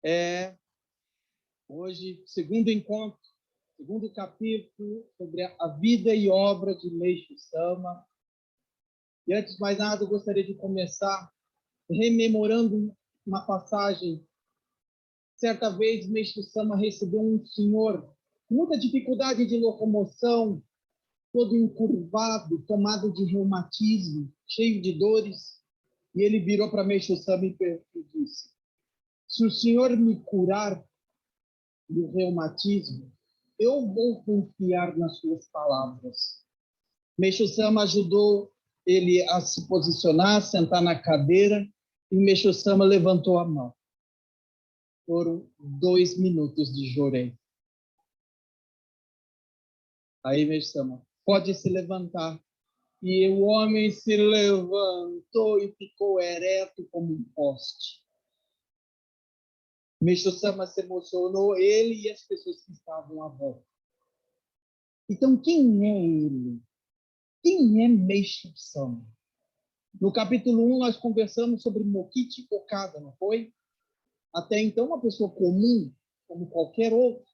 É hoje, segundo encontro, segundo capítulo sobre a vida e obra de Meixo Sama. E antes de mais nada, eu gostaria de começar rememorando uma passagem. Certa vez, Meixo Sama recebeu um senhor com muita dificuldade de locomoção, todo encurvado, tomado de reumatismo, cheio de dores. E ele virou para Meixo Sama e disse: se o senhor me curar do reumatismo, eu vou confiar nas suas palavras. Meixo Sama ajudou ele a se posicionar, sentar na cadeira, e Meixo Sama levantou a mão. Foram 2 minutos de jorei. Aí Meixo Sama, pode se levantar. E o homem se levantou e ficou ereto como um poste. Meixo Sama se emocionou, ele e as pessoas que estavam à volta. Então, quem é ele? Quem é Meixo Sama? No capítulo 1, nós conversamos sobre Mokichi Okada, não foi? Até então, uma pessoa comum, como qualquer outro,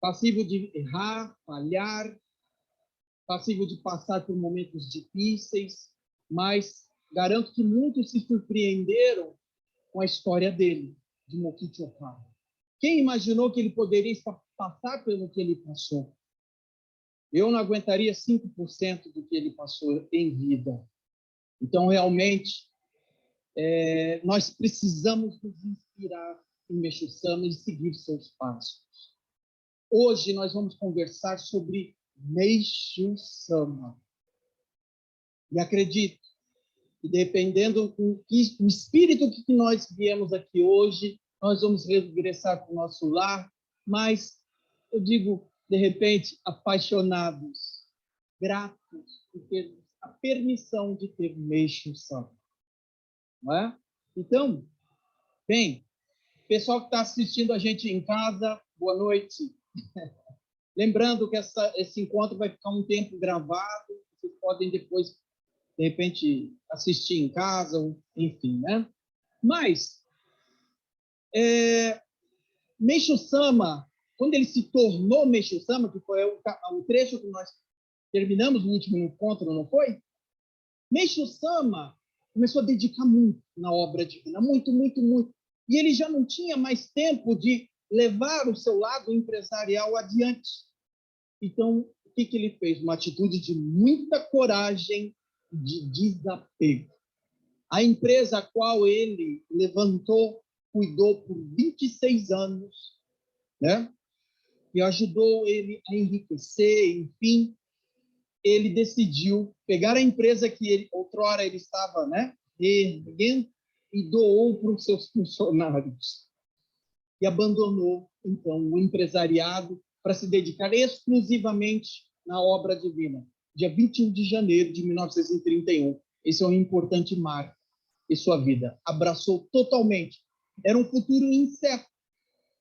passivo de errar, falhar, passivo de passar por momentos difíceis, mas garanto que muitos se surpreenderam com a história dele, de Mokichi Okada. Quem imaginou que ele poderia passar pelo que ele passou? Eu não aguentaria 5% do que ele passou em vida. Então, realmente, nós precisamos nos inspirar em Meixo Sama e seguir seus passos. Hoje nós vamos conversar sobre Meixo Sama. E acredito que, dependendo do espírito que nós viemos aqui hoje, nós vamos regressar para o nosso lar, mas eu digo, de repente, apaixonados, gratos por ter a permissão de ter Meixo Sama. Não é? Então, bem, pessoal que está assistindo a gente em casa, boa noite. Lembrando que esse encontro vai ficar um tempo gravado, vocês podem depois, de repente, assistir em casa, enfim, né? Mas, Meixo Sama, quando ele se tornou Meixo Sama, que foi o trecho que nós terminamos no último encontro, não foi? Meixo Sama começou a dedicar muito na obra divina, muito, muito, muito. E ele já não tinha mais tempo de levar o seu lado empresarial adiante. Então, o que ele fez? Uma atitude de muita coragem, de desapego. A empresa a qual ele levantou, cuidou por 26 anos, né? E ajudou ele a enriquecer, enfim, ele decidiu pegar a empresa que ele outrora ele estava, né, erguendo, e doou para os seus funcionários. E abandonou, então, o empresariado para se dedicar exclusivamente na obra divina. Dia 21 de janeiro de 1931. Esse é um importante marco em sua vida. Abraçou totalmente. Era um futuro incerto,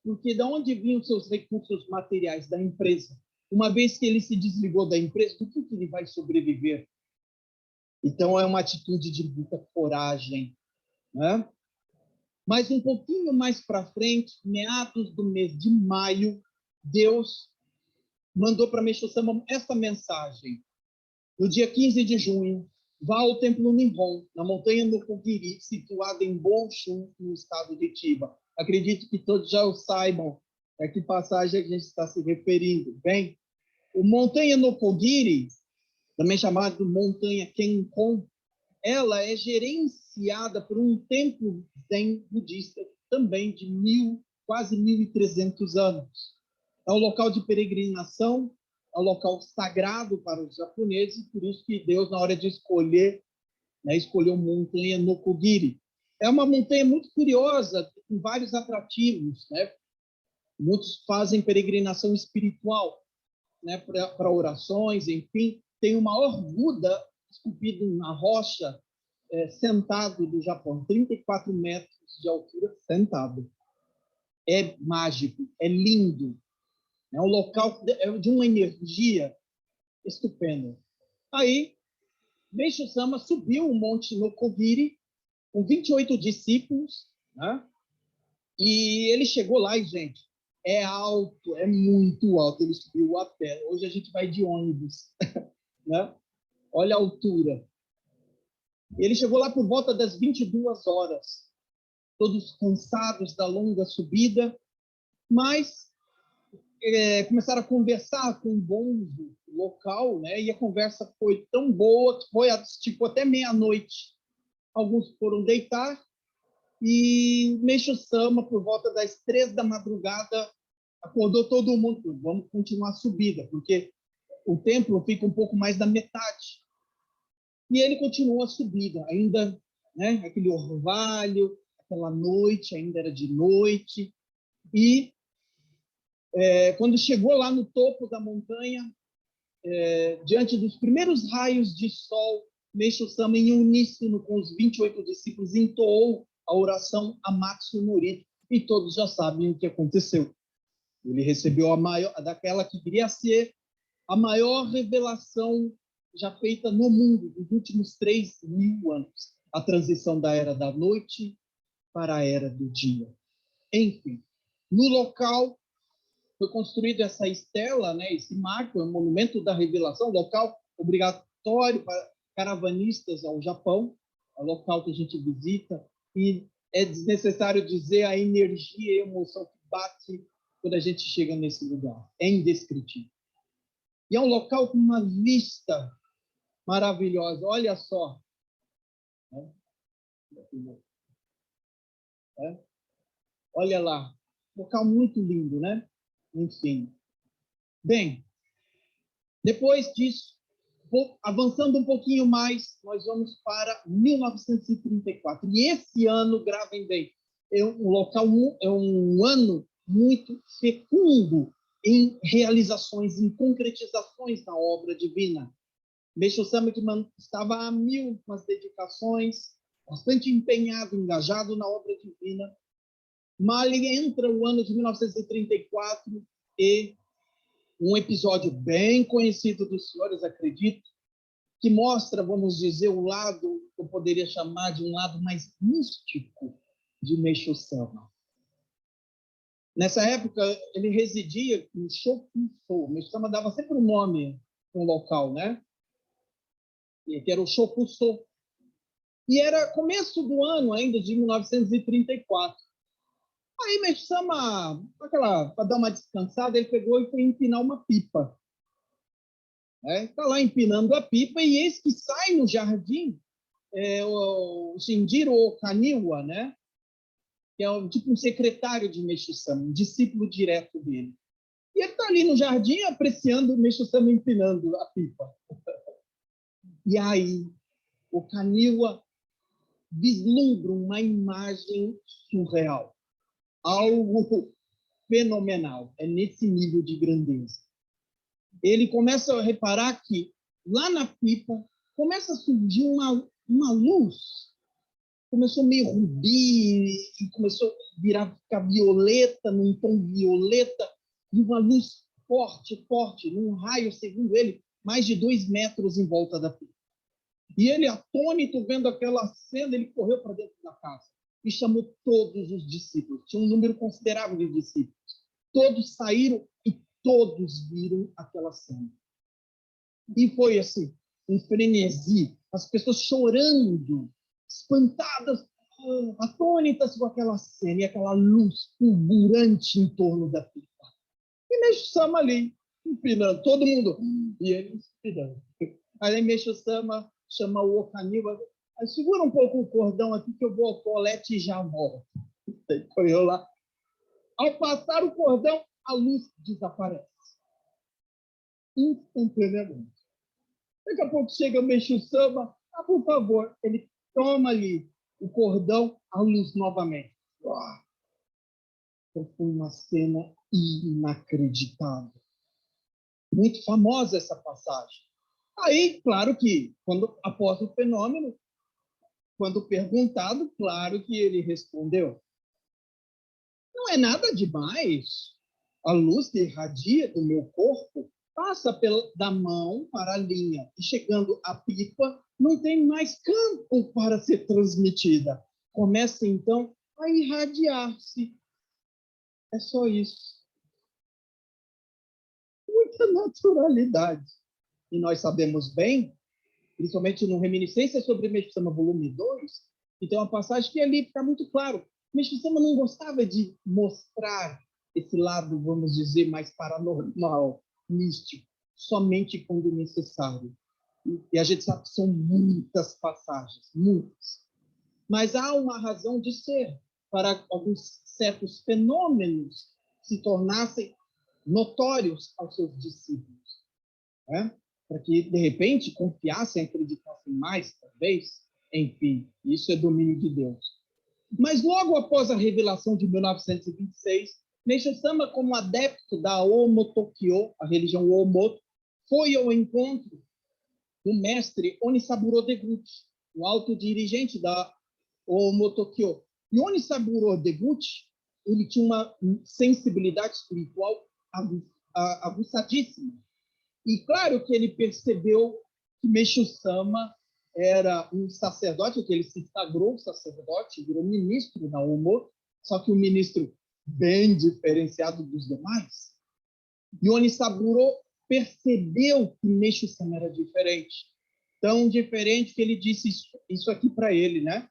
porque de onde vinham seus recursos materiais da empresa? Uma vez que ele se desligou da empresa, do que ele vai sobreviver? Então, é uma atitude de muita coragem, né? Mas um pouquinho mais para frente, meados do mês de maio, Deus mandou para Meixo Sama essa mensagem. No dia 15 de junho, vá ao Templo Nihon, na montanha Nokogiri, situada em Bonshu, no estado de Chiba. Acredito que todos já o saibam a que passagem a gente está se referindo. Bem, o Montanha Nokogiri, também chamado de Montanha Kenkon, ela é gerenciada por um templo zen budista, também de quase 1.300 anos. É um local de peregrinação, é um local sagrado para os japoneses, por isso que Deus, na hora de escolher, né, escolheu Montanha Nokogiri. É uma montanha muito curiosa, com vários atrativos, né? Muitos fazem peregrinação espiritual, né, para orações, enfim. Tem o maior Buda esculpido na rocha, sentado do Japão, 34 metros de altura, sentado. É mágico, é lindo. É um local de uma energia estupenda. Aí, Meixo Sama subiu o Monte Nokogiri com 28 discípulos, né? E ele chegou lá e, gente, é alto, é muito alto. Ele subiu a pé. Hoje a gente vai de ônibus, né? Olha a altura. Ele chegou lá por volta das 22 horas, todos cansados da longa subida, mas começaram a conversar com o bonzo local, né? E a conversa foi tão boa que foi tipo até meia-noite. Alguns foram deitar e Meixo Sama, por volta das 3 da madrugada, acordou todo mundo. Vamos continuar a subida, porque o templo fica um pouco mais da metade. E ele continuou a subida, ainda, né? Aquele orvalho, aquela noite, ainda era de noite. E quando chegou lá no topo da montanha, diante dos primeiros raios de sol, Meixo Sama, em uníssono com os 28 discípulos, entoou a oração Amatsu Mori. E todos já sabem o que aconteceu. Ele recebeu a maior, daquela que viria a ser a maior revelação já feita no mundo nos últimos 3.000 anos. A transição da era da noite para a era do dia. Enfim, no local foi construída essa estela, né, esse marco, é um monumento da revelação, local obrigatório para caravanistas ao Japão, é o local que a gente visita, e é desnecessário dizer a energia e a emoção que bate quando a gente chega nesse lugar. É indescritível. E é um local com uma vista maravilhosa. Olha só. Olha lá. Local muito lindo, né? Enfim. Bem, depois disso, avançando um pouquinho mais, nós vamos para 1934. E esse ano, gravem bem, é um ano muito fecundo em realizações, em concretizações da obra divina. Meixo Sama estava a mil com as dedicações, bastante empenhado, engajado na obra divina. Mas entra o ano de 1934 e um episódio bem conhecido dos senhores, acredito, que mostra, vamos dizer, o lado, eu poderia chamar de um lado mais místico de Meixo Sama. Nessa época, ele residia em Shokusou. Meixo Sama dava sempre um nome para um local, né? Que era o Shokusou. E era começo do ano ainda, de 1934. Aí Meixo Sama, para dar uma descansada, ele pegou e foi empinar uma pipa. Está lá empinando a pipa e eis que sai no jardim o Shinjiro Okaniwa, né? Que é tipo um secretário de Meixo Sama, um discípulo direto dele. E ele está ali no jardim apreciando o Meixo Sama empinando a pipa. E aí o Okaniwa vislumbra uma imagem surreal, algo fenomenal. É nesse nível de grandeza. Ele começa a reparar que lá na pipa começa a surgir uma luz. Começou meio rubi e começou a ficar violeta, num tom violeta, e uma luz forte, forte, num raio, segundo ele, mais de 2 metros em volta da pipa. E ele, atônito, vendo aquela cena, ele correu para dentro da casa e chamou todos os discípulos. Tinha um número considerável de discípulos. Todos saíram e todos viram aquela cena. E foi assim, um frenesi, as pessoas chorando, espantadas, atônitas com aquela cena e aquela luz fulgurante em torno da pipa. E Meixo Sama ali, empinando, todo mundo, e ele empinando. Aí Meixo Sama chama o Okaniwa, segura um pouco o cordão aqui que eu vou ao colete e já volto. Correu lá. Ao passar o cordão, a luz desaparece. Instantaneamente. Daqui a pouco chega o Meixo Sama, por favor, ele toma ali o cordão, a luz novamente. Então, foi uma cena inacreditável. Muito famosa essa passagem. Aí, claro que, após o fenômeno, quando perguntado, claro que ele respondeu: não é nada demais. A luz que irradia do meu corpo passa da mão para a linha e, chegando à pipa, não tem mais campo para ser transmitida. Começa, então, a irradiar-se É só isso. Muita naturalidade. E nós sabemos bem, principalmente no Reminiscência sobre Meixo Sama, volume 2, que tem uma passagem que ali fica muito claro. Meixo Sama não gostava de mostrar esse lado, vamos dizer, mais paranormal, místico, somente quando necessário. E a gente sabe que são muitas passagens, muitas. Mas há uma razão de ser para alguns certos fenômenos se tornassem notórios aos seus discípulos, né? Para que, de repente, confiassem, acreditassem mais, talvez. Enfim, isso é domínio de Deus. Mas logo após a revelação de 1926, Meixo Sama, como adepto da Omo-Tokyo, a religião Omoto, foi ao encontro do mestre Onisaburo Deguchi, o alto dirigente da Omo-Tokyo. E Onisaburo Deguchi, ele tinha uma sensibilidade espiritual aguçadíssima. E claro que ele percebeu que Meixo Sama era um sacerdote, que ele se sagrou sacerdote, virou ministro na Omo, só que um ministro bem diferenciado dos demais. E Onisaburo percebeu que Meixo Sama era diferente. Tão diferente que ele disse isso aqui para ele, né?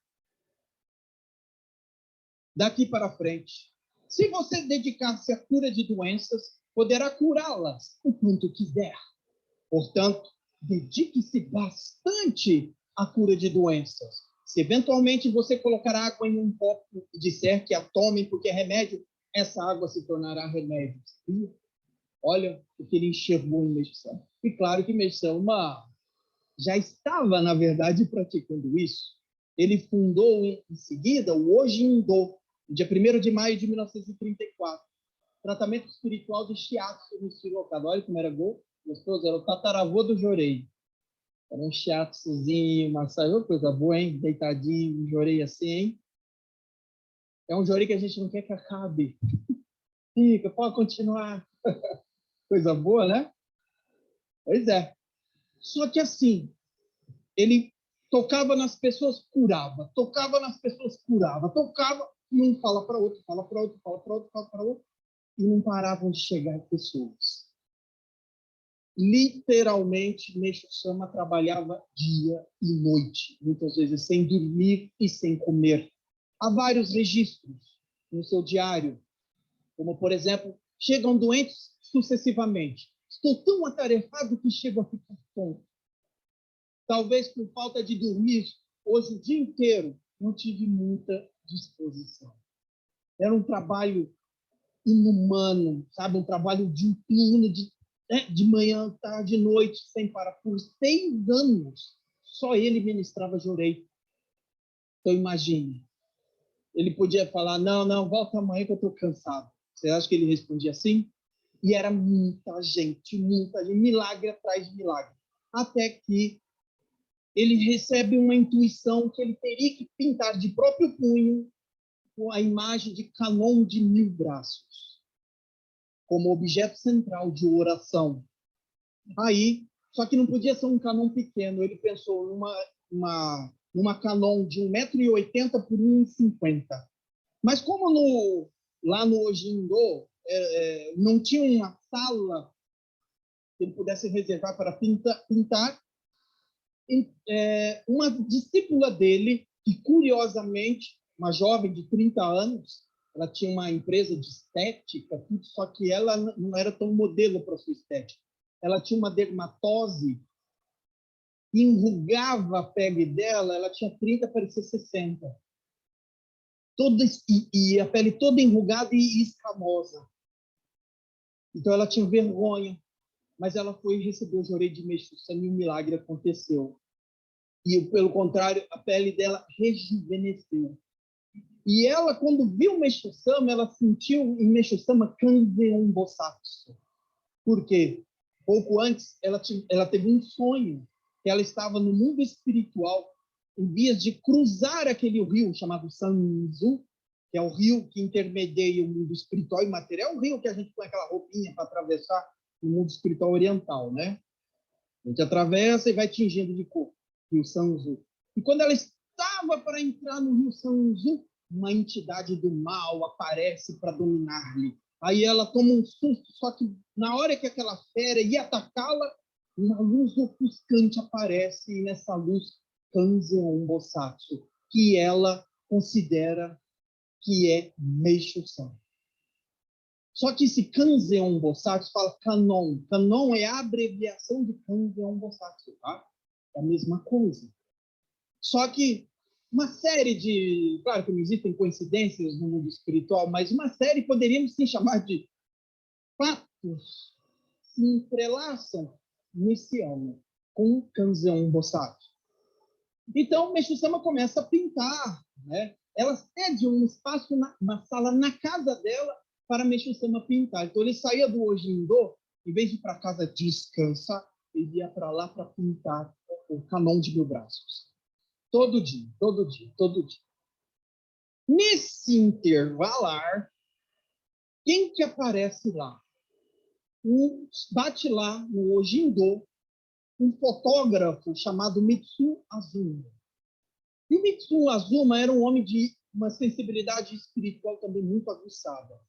Daqui para frente, se você dedicar-se à cura de doenças, poderá curá-las o quanto quiser. Portanto, dedique-se bastante à cura de doenças. Se eventualmente você colocar água em um copo e disser que a tomem porque é remédio, essa água se tornará remédio. E olha o que ele enxergou em Meixo Sama. E claro que Meixo Sama já estava, na verdade, praticando isso. Ele fundou, em seguida, o Hojindo, no dia 1º de maio de 1934. Tratamento espiritual de shiatsu no Shirokado. Olha como era gostoso, era o tataravô do Jorei. Era um shiatsuzinho, massagem, coisa boa, hein? Deitadinho, Jorei assim, hein? É um Jorei que a gente não quer que acabe. Fica, pode continuar. Coisa boa, né? Pois é. Só que assim, ele tocava nas pessoas, curava. Tocava nas pessoas, curava. Tocava, e um fala para outro, fala para outro, fala para outro, fala para outro. E não paravam de chegar pessoas. Literalmente, Meixo Sama trabalhava dia e noite, muitas vezes sem dormir e sem comer. Há vários registros no seu diário, como, por exemplo, chegam doentes sucessivamente. Estou tão atarefado que chego a ficar tonto. Talvez por falta de dormir, hoje o dia inteiro não tive muita disposição. Era um trabalho inumano, sabe? Um trabalho diuturno, de manhã, tarde, noite, sem parar. Por 6 anos, só ele ministrava Jorei. Então, imagine. Ele podia falar, não, volta amanhã que eu estou cansado. Você acha que ele respondia assim? E era muita gente, milagre atrás de milagre. Até que ele recebe uma intuição que ele teria que pintar de próprio punho com a imagem de Canon de 1000 braços, como objeto central de oração. Aí, só que não podia ser um Canon pequeno, ele pensou numa Canon de 1,80 m por 1,50 m. Mas como lá no Hojindo não tinha uma sala que ele pudesse reservar para pintar, uma discípula dele, que curiosamente, uma jovem de 30 anos, ela tinha uma empresa de estética, só que ela não era tão modelo para sua estética. Ela tinha uma dermatose que enrugava a pele dela, ela tinha 30, parecia 60. E a pele toda enrugada e escamosa. Então ela tinha vergonha, mas ela foi receber o Jorei de Meixo Sama e um milagre aconteceu. E, pelo contrário, a pele dela rejuvenesceu. E ela, quando viu Meixo Sama, ela sentiu em Meixo Sama Kanzeon Bosatsu. Por quê? Pouco antes, ela teve um sonho, que ela estava no mundo espiritual, em vias de cruzar aquele rio chamado Sanzu, que é o rio que intermedia o mundo espiritual e material, o rio que a gente põe aquela roupinha para atravessar no mundo espiritual oriental, né? A gente atravessa e vai tingindo de cor, rio Sanzu. E quando ela estava para entrar no rio Sanzu, uma entidade do mal aparece para dominar-lhe. Aí ela toma um susto, só que na hora que aquela fera ia atacá-la, uma luz ofuscante aparece, e nessa luz, Kanzeon Bosatsu, que ela considera que é Meishu-sama. Só que esse Kanzeon Bosatsu fala Kanon. Kanon é a abreviação de Kanzeon Bosatsu, tá? É a mesma coisa. Só que uma série de... Claro que não existem coincidências no mundo espiritual, mas uma série poderíamos sim chamar de fatos se entrelaçam nesse homem com Kanzeon Bosatsu. Então, Meishu-sama começa a pintar, né? Ela cede um espaço, uma sala na casa dela para Meishu-sama pintar. Então, ele saía do Ojindo, em vez de ir para casa descansar, ele ia para lá para pintar o Kanon de 1000 braços. Todo dia, todo dia, todo dia. Nesse intervalar, quem que aparece lá? Bate lá no Ojindo um fotógrafo chamado Mitsu Azuma. E o Mitsu Azuma era um homem de uma sensibilidade espiritual também muito aguçada.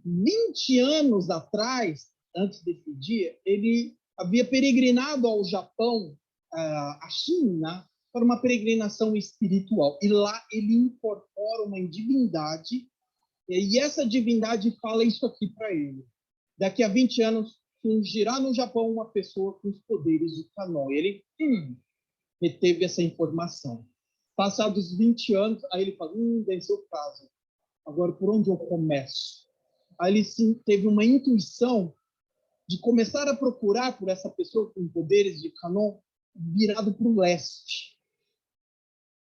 20 anos atrás, antes desse dia, ele havia peregrinado ao Japão, à China, para uma peregrinação espiritual. E lá ele incorpora uma divindade, e essa divindade fala isso aqui para ele. Daqui a 20 anos, surgirá no Japão uma pessoa com os poderes de Kanon. Ele reteve essa informação. Passados 20 anos, aí ele fala, deve ser o caso. Agora, por onde eu começo? Aí ele sim, teve uma intuição de começar a procurar por essa pessoa com poderes de Kanon virado para o leste.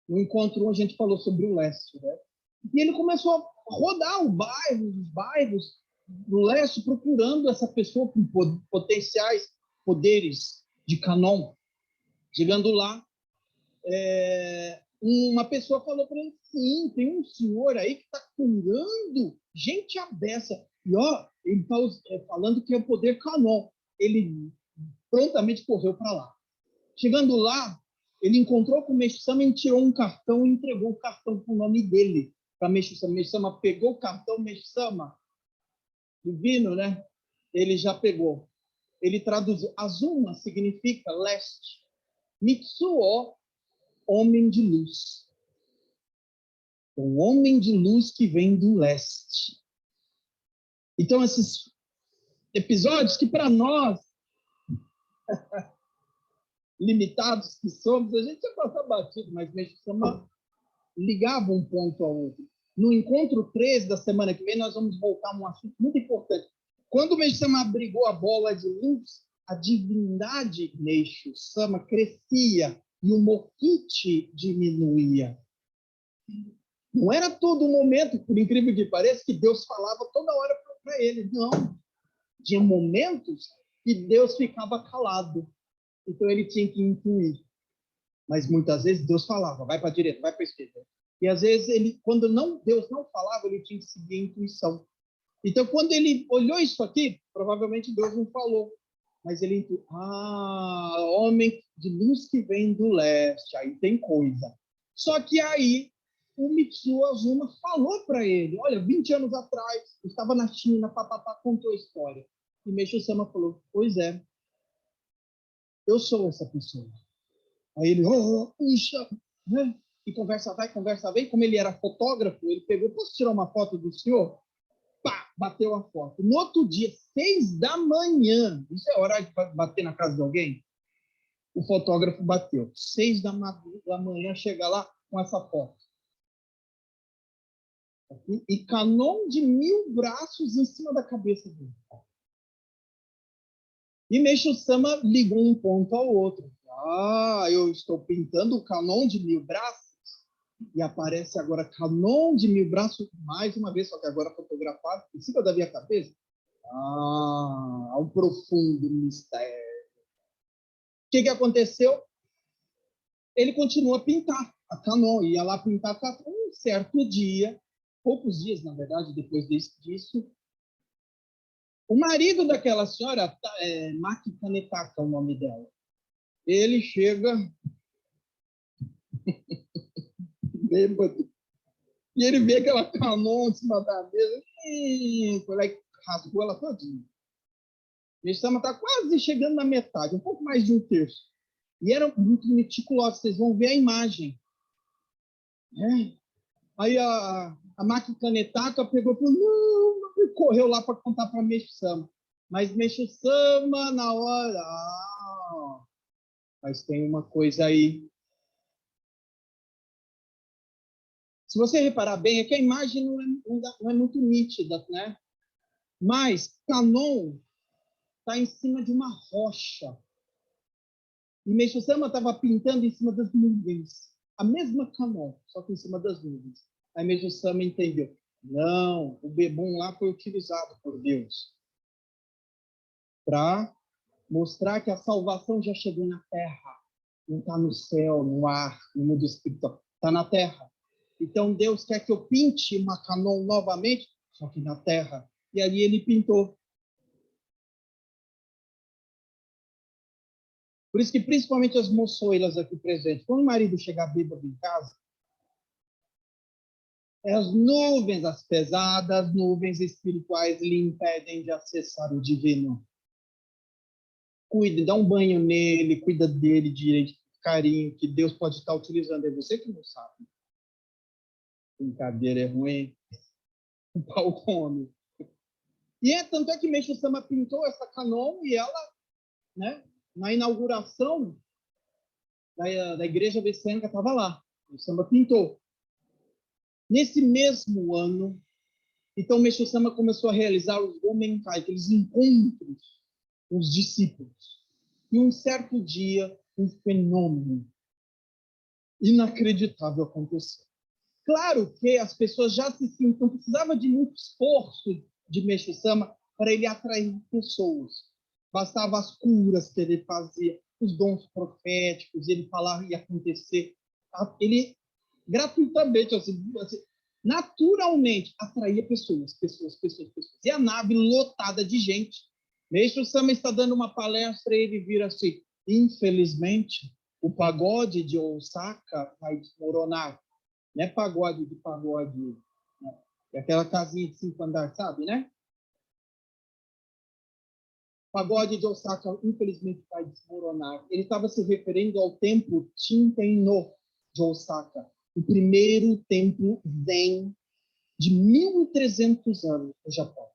No encontro, a gente falou sobre o leste, né? E ele começou a rodar os bairros do leste, procurando essa pessoa com potenciais poderes de Kanon. Chegando lá, uma pessoa falou para ele, sim, tem um senhor aí que está curando gente à beça. E ó, ele está falando que é o poder Kanon. Ele prontamente correu para lá. Chegando lá, ele encontrou com o Meishu-sama e tirou um cartão e entregou o cartão com o nome dele para Meishu-sama. Meishu-sama pegou o cartão, Meishu-sama, divino, né? Ele já pegou. Ele traduziu. Azuma significa leste. Mitsuo, homem de luz. Um homem de luz que vem do leste. Então, esses episódios que para nós, limitados que somos, a gente ia passar batido, mas Meishu-sama ligava um ponto ao outro. No encontro 3 da semana que vem, nós vamos voltar a um assunto muito importante. Quando o Meishu-sama abrigou a bola de luz, a divindade Meishu-sama crescia e o Mokichi diminuía. Não era todo momento, por incrível que pareça, que Deus falava toda hora para ele. Não. Tinha momentos que Deus ficava calado. Então ele tinha que intuir. Mas muitas vezes Deus falava, vai para a direita, vai para a esquerda. E às vezes, quando Deus não falava, ele tinha que seguir a intuição. Então, quando ele olhou isso aqui, provavelmente Deus não falou. Mas ele intuiu, homem de luz que vem do leste, aí tem coisa. Só que aí, o Mitsu Azuma falou para ele, olha, 20 anos atrás, eu estava na China, papapá, contou a história. E Meishu-sama falou, pois é, eu sou essa pessoa. Aí ele, puxa, né? E conversa vai, conversa vem. Como ele era fotógrafo, ele pegou, posso tirar uma foto do senhor? Pá, bateu a foto. No outro dia, 6 da manhã, isso é hora de bater na casa de alguém? O fotógrafo bateu. 6 da manhã, chega lá com essa foto. E Kanon de 1000 braços em cima da cabeça dele. E Meishu-sama ligou um ponto ao outro. Eu estou pintando o Kanon de 1000 braços e aparece agora Kanon de 1000 braços mais uma vez, só que agora fotografado em cima da minha cabeça. Há um profundo mistério. O que aconteceu? Ele continuou a pintar a Kanon, ia lá pintar um certo dia, poucos dias, na verdade, depois disso, o marido daquela senhora, Maki Kanetaka, é o nome dela, ele chega bêbado E ele vê aquela Canon em cima da mesa. Foi lá e rasgou ela todinha. Meixo Sama está quase chegando na metade, um pouco mais de um terço. E era muito meticuloso, vocês vão ver a imagem. Aí a máquina Kanetaka pegou e falou, não, e correu lá para contar para Meixo Sama. Mas Meixo Sama, na hora, mas tem uma coisa aí. Se você reparar bem, é que a imagem não é muito nítida, né? Mas Kanon está em cima de uma rocha. E Meixo Sama estava pintando em cima das nuvens. A mesma Kanon, só que em cima das nuvens. Aí Meixo Sama entendeu. Não, o bebum lá foi utilizado por Deus para mostrar que a salvação já chegou na terra. Não está no céu, no ar, no mundo espiritual. Está na terra. Então Deus quer que eu pinte uma Kanon novamente, só que na terra. E ali ele pintou. Por isso que principalmente as moçoilas aqui presentes, quando o marido chegar bêbado em casa, as nuvens, as pesadas nuvens espirituais lhe impedem de acessar o divino. Cuide, dá um banho nele, cuida dele direito, carinho, que Deus pode estar utilizando. É você que não sabe. Brincadeira é ruim. O pau come. E tanto é que Meixo Sama pintou essa Kanon e ela, né, na inauguração da igreja Vessenga, estava lá. O Sama pintou. Nesse mesmo ano, então Meixo Sama começou a realizar os Gomenkai, aqueles encontros com os discípulos. E um certo dia, um fenômeno inacreditável aconteceu. Claro que as pessoas já se sentiam, não precisava de muito esforço de Meixo Sama para ele atrair pessoas. Bastava as curas que ele fazia, os dons proféticos, ele falava e acontecer. Ele gratuitamente, assim, naturalmente, atraía pessoas. E a nave lotada de gente. Meixo Sama está dando uma palestra e ele vira assim, infelizmente, o pagode de Osaka vai desmoronar. Não é pagode de pagode, né? É aquela casinha de 5 andares, sabe, né? Pagode de Osaka, infelizmente, vai desmoronar. Ele estava se referindo ao templo Shinten-no de Osaka, o primeiro templo Zen de 1.300 anos no Japão.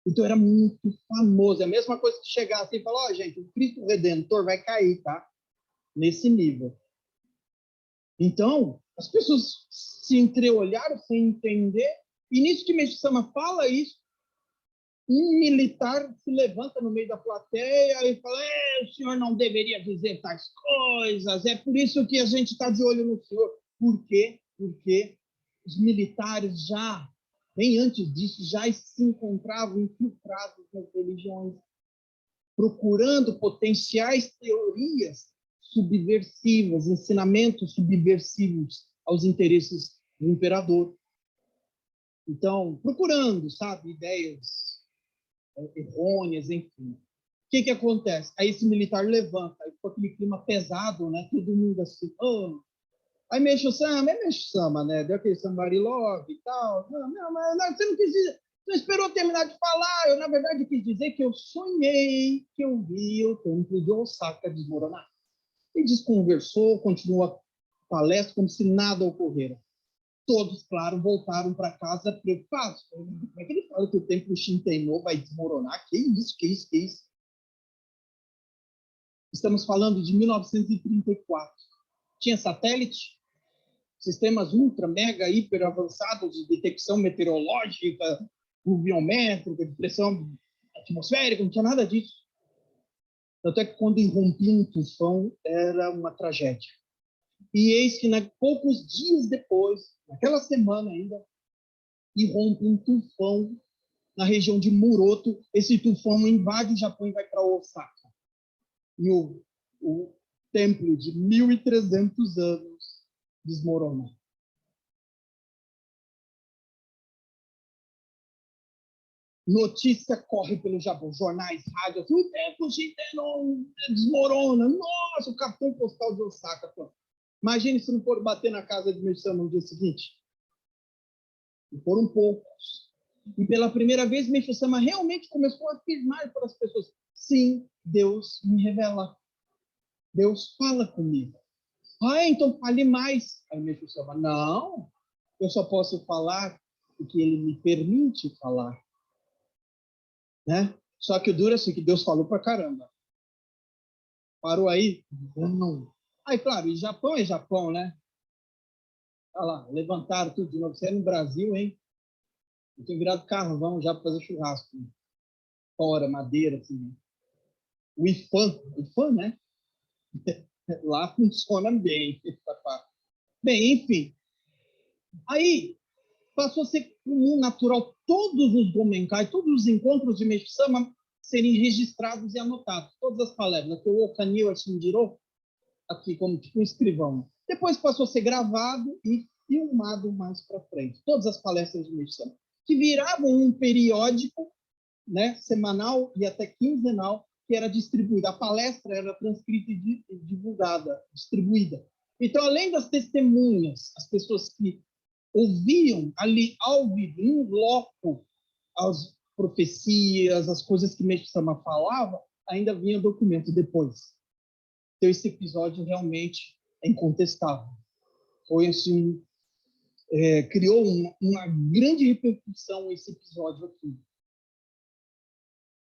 Então era muito famoso. É a mesma coisa que chegar assim e falar, gente, o Cristo Redentor vai cair, tá? Nesse nível. Então, as pessoas se entreolharam sem entender, e nisso que Meixo Sama fala isso, um militar se levanta no meio da plateia e fala, o senhor não deveria dizer tais coisas, é por isso que a gente está de olho no senhor. Por quê? Porque os militares já, bem antes disso, já se encontravam infiltrados nas religiões, procurando potenciais teorias subversivas, ensinamentos subversivos aos interesses do imperador. Então, procurando, sabe, ideias errôneas, enfim. O que acontece? Aí esse militar levanta, aí ficou aquele clima pesado, né? Todo mundo assim, aí Meixo Sama, né? Deu aquele somebody love e tal. Não, mas você não quis dizer, você não esperou terminar de falar. Eu, na verdade, quis dizer que eu sonhei que eu vi o templo de Osaka desmoronar. E desconversou, continuou a palestra como se nada ocorrera. Todos, claro, voltaram para casa preocupados. Como é que ele fala que o templo Shinten-no vai desmoronar? Que isso? Estamos falando de 1934. Tinha satélite, sistemas ultra, mega, hiper avançados de detecção meteorológica, pluviométrica, de pressão atmosférica, não tinha nada disso. Tanto é que quando irrompia um tufão, era uma tragédia. E eis que, poucos dias depois, naquela semana ainda, irrompe um tufão na região de Muroto. Esse tufão invade o Japão e vai para Osaka. E o templo de 1.300 anos desmorona. Notícia corre pelo Japão, jornais, rádios, assim, o templo Shinten-no desmorona. Nossa, o cartão postal de Osaka. Pô. Imagine se não for bater na casa de Meixo Sama no dia seguinte. E foram poucos. E pela primeira vez, Meixo Sama realmente começou a afirmar para as pessoas: sim, Deus me revela. Deus fala comigo. Ah, então fale mais. Aí Meixo Sama: não, eu só posso falar o que ele me permite falar. Né? Só que o duro é assim, que Deus falou pra caramba. Parou aí? Não. Aí, claro, e Japão é Japão, né? Olha lá, levantaram tudo de novo. Você é no Brasil, hein? Eu tenho virado carvão já para fazer churrasco. Fora, madeira, assim. O IFAM, né? Lá funciona bem. Bem, enfim. Aí passou a ser comum, natural, todos os Gomenkai, todos os encontros de Meixo Sama serem registrados e anotados. Todas as palestras. Que o Okanil Shinjiro, aqui como tipo um escrivão. Depois passou a ser gravado e filmado mais para frente. Todas as palestras de Meixo Sama, que viravam um periódico, né, semanal e até quinzenal, que era distribuída. A palestra era transcrita e divulgada, distribuída. Então, além das testemunhas, as pessoas que ouviam ali ao vivo, em loco, as profecias, as coisas que Meixo Sama falava, ainda vinha documento depois. Então, esse episódio realmente é incontestável. Foi assim, criou uma grande repercussão esse episódio aqui.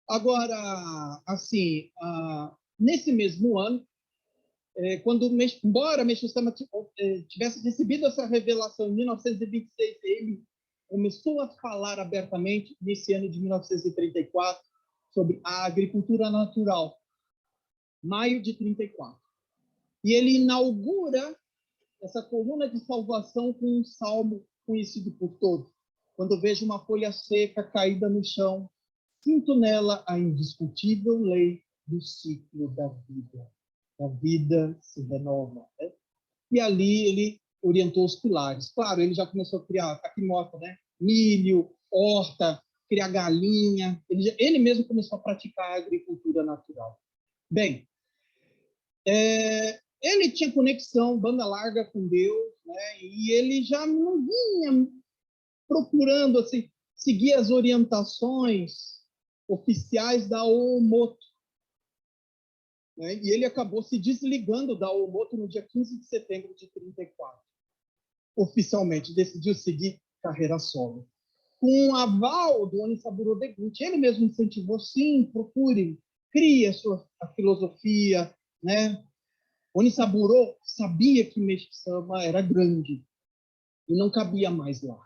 Agora, assim, nesse mesmo ano, embora Meixo Sama tivesse recebido essa revelação em 1926, ele começou a falar abertamente nesse ano de 1934 sobre a agricultura natural, maio de 34. E ele inaugura essa coluna de salvação com um salmo conhecido por todos. Quando vejo uma folha seca caída no chão, sinto nela a indiscutível lei do ciclo da vida. A vida se renova. Né? E ali ele orientou os pilares. Claro, ele já começou a criar, aqui mostra, né? Milho, horta, criar galinha. Ele mesmo começou a praticar a agricultura natural. Bem, ele tinha conexão, banda larga com Deus, né? E ele já não vinha procurando assim, seguir as orientações oficiais da Oomoto. Né? E ele acabou se desligando da Oomoto no dia 15 de setembro de 34. Oficialmente, decidiu seguir carreira solo. Com o aval do Onisaburo Deguchi, ele mesmo incentivou, sim, procure, crie a filosofia, né? Onisaburo sabia que Meixo Sama era grande e não cabia mais lá.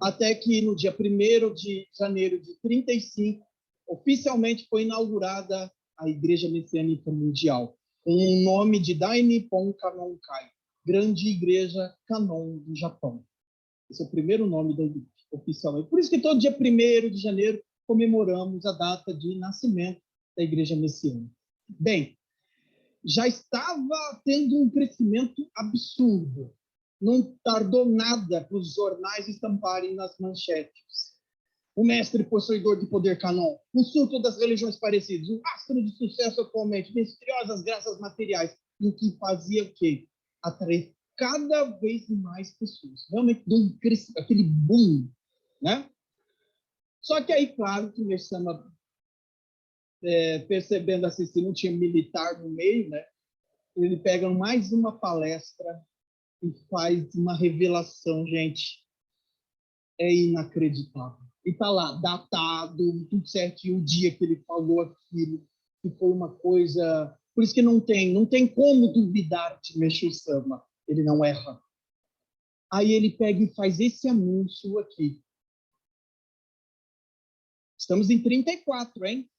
Até que no dia 1º de janeiro de 35, oficialmente foi inaugurada a Igreja Messiânica Mundial, com o nome de Dai Nippon Kanonkai, Grande Igreja Kanon do Japão. Esse é o primeiro nome da igreja, oficialmente. Por isso que todo dia 1º de janeiro comemoramos a data de nascimento da Igreja Messiânica. Bem, já estava tendo um crescimento absurdo. Não tardou nada para os jornais estamparem nas manchetes. O mestre possuidor de poder canon, o surto das religiões parecidas, o astro de sucesso atualmente, misteriosas graças materiais, em que fazia o quê? Atrair cada vez mais pessoas. Realmente, aquele boom, né? Só que aí, claro, que o Meixo Sama, percebendo assim, se não tinha militar no meio, né? Ele pega mais uma palestra e faz uma revelação, gente. É inacreditável. E tá lá, datado, tudo certinho, o dia que ele falou aquilo, que foi uma coisa... Por isso que não tem como duvidar de Meixo Sama. Ele não erra. Aí ele pega e faz esse anúncio aqui. Estamos em 34, hein?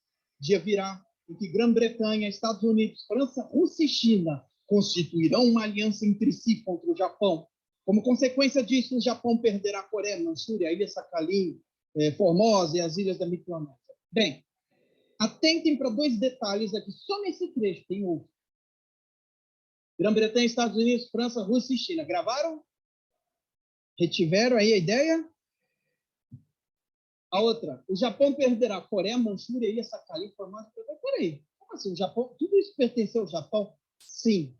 Dia virá em que Grã-Bretanha, Estados Unidos, França, Rússia e China constituirão uma aliança entre si contra o Japão. Como consequência disso, o Japão perderá a Coreia, Manchúria, a Ilha Sakhalin, Formosa e as ilhas da Micronésia. Bem, atentem para 2 detalhes aqui, só nesse trecho, tem outro. Grã-Bretanha, Estados Unidos, França, Rússia e China. Gravaram? Retiveram aí a ideia? A outra, o Japão perderá a Coreia, Manchúria, Ilha Sakhalin, Formosa. Peraí, como assim? O Japão, tudo isso pertenceu ao Japão? Sim.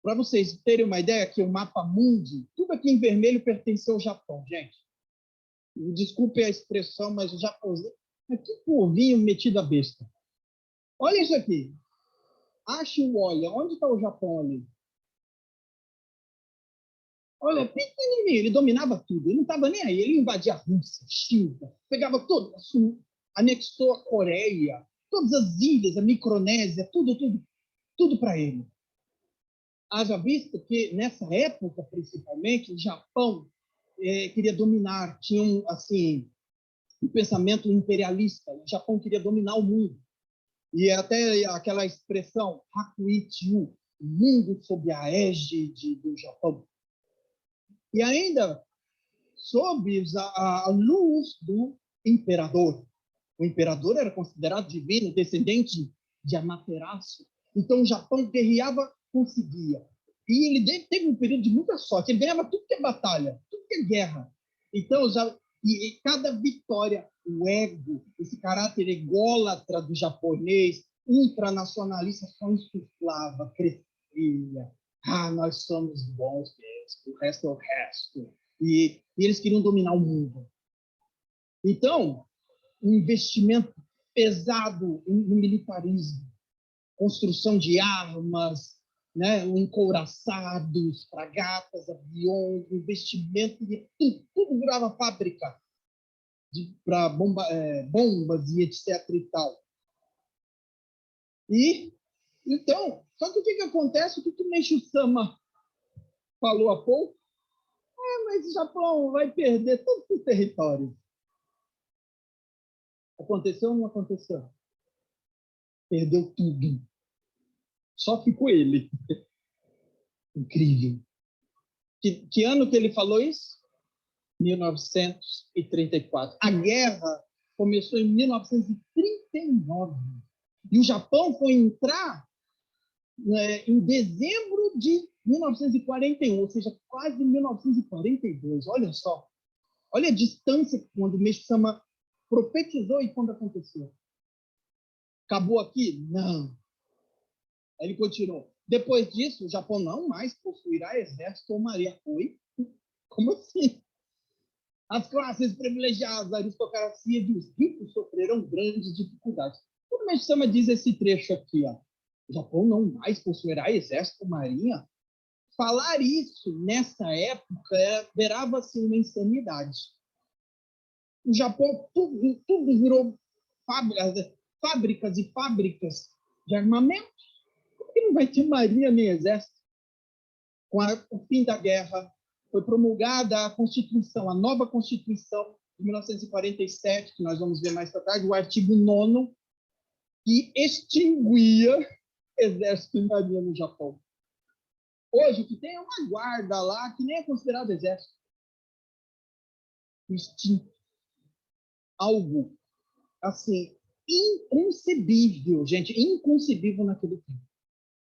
Para vocês terem uma ideia, aqui o mapa mundi, tudo aqui em vermelho pertenceu ao Japão, gente. Desculpe a expressão, mas o japonês... Mas que povinho metido a besta. Olha isso aqui. Acha o olha. Onde está o Japão ali? Olha, pequenininho. Ele dominava tudo. Ele não estava nem aí. Ele invadia a Rússia, China, pegava tudo, anexou a Coreia, todas as ilhas, a Micronésia, tudo para ele. Haja visto que, nessa época, principalmente, o Japão queria dominar, tinha um pensamento imperialista. O Japão queria dominar o mundo. E até aquela expressão, Hakuichi-u, o mundo sob a égide do Japão. E ainda sob a luz do imperador. O imperador era considerado divino, descendente de Amaterasu. Então, o Japão guerreava, conseguia. E ele teve um período de muita sorte. Ele ganhava tudo que é batalha, tudo que é guerra. Então, e cada vitória, o ego, esse caráter ególatra do japonês, ultranacionalista, só insuflava, crescia. Nós somos bons mesmo, o resto é o resto. E eles queriam dominar o mundo. Então, um investimento pesado no militarismo, construção de armas, né, encouraçados, fragatas, aviões, investimento de tudo virava fábrica para bombas e etc. e tal. E, então, só que o que acontece? O que o Meishu-sama falou há pouco? Mas o Japão vai perder todo o território. Aconteceu ou não aconteceu? Perdeu tudo. Só ficou ele. Incrível. Que ano que ele falou isso? 1934. A guerra começou em 1939. E o Japão foi entrar em dezembro de 1941, ou seja, quase 1942. Olha só. Olha a distância quando o Meishu-sama profetizou e quando aconteceu. Acabou aqui? Não. Aí ele continuou. Depois disso, o Japão não mais possuirá exército ou marinha. Oi? Como assim? As classes privilegiadas, a aristocracia e os ricos sofrerão grandes dificuldades. Como é que Sama diz esse trecho aqui? Ó? O Japão não mais possuirá exército ou marinha? Falar isso nessa época beirava-se uma insanidade. O Japão tudo virou fábricas e fábricas de armamento. Como que não vai ter marinha nem exército? Com o fim da guerra, foi promulgada a Constituição, a nova Constituição de 1947, que nós vamos ver mais tarde, o artigo 9º, que extinguia exército e marinha no Japão. Hoje, o que tem é uma guarda lá, que nem é considerado exército. Extinto. Algo, assim, inconcebível, gente, inconcebível naquele tempo.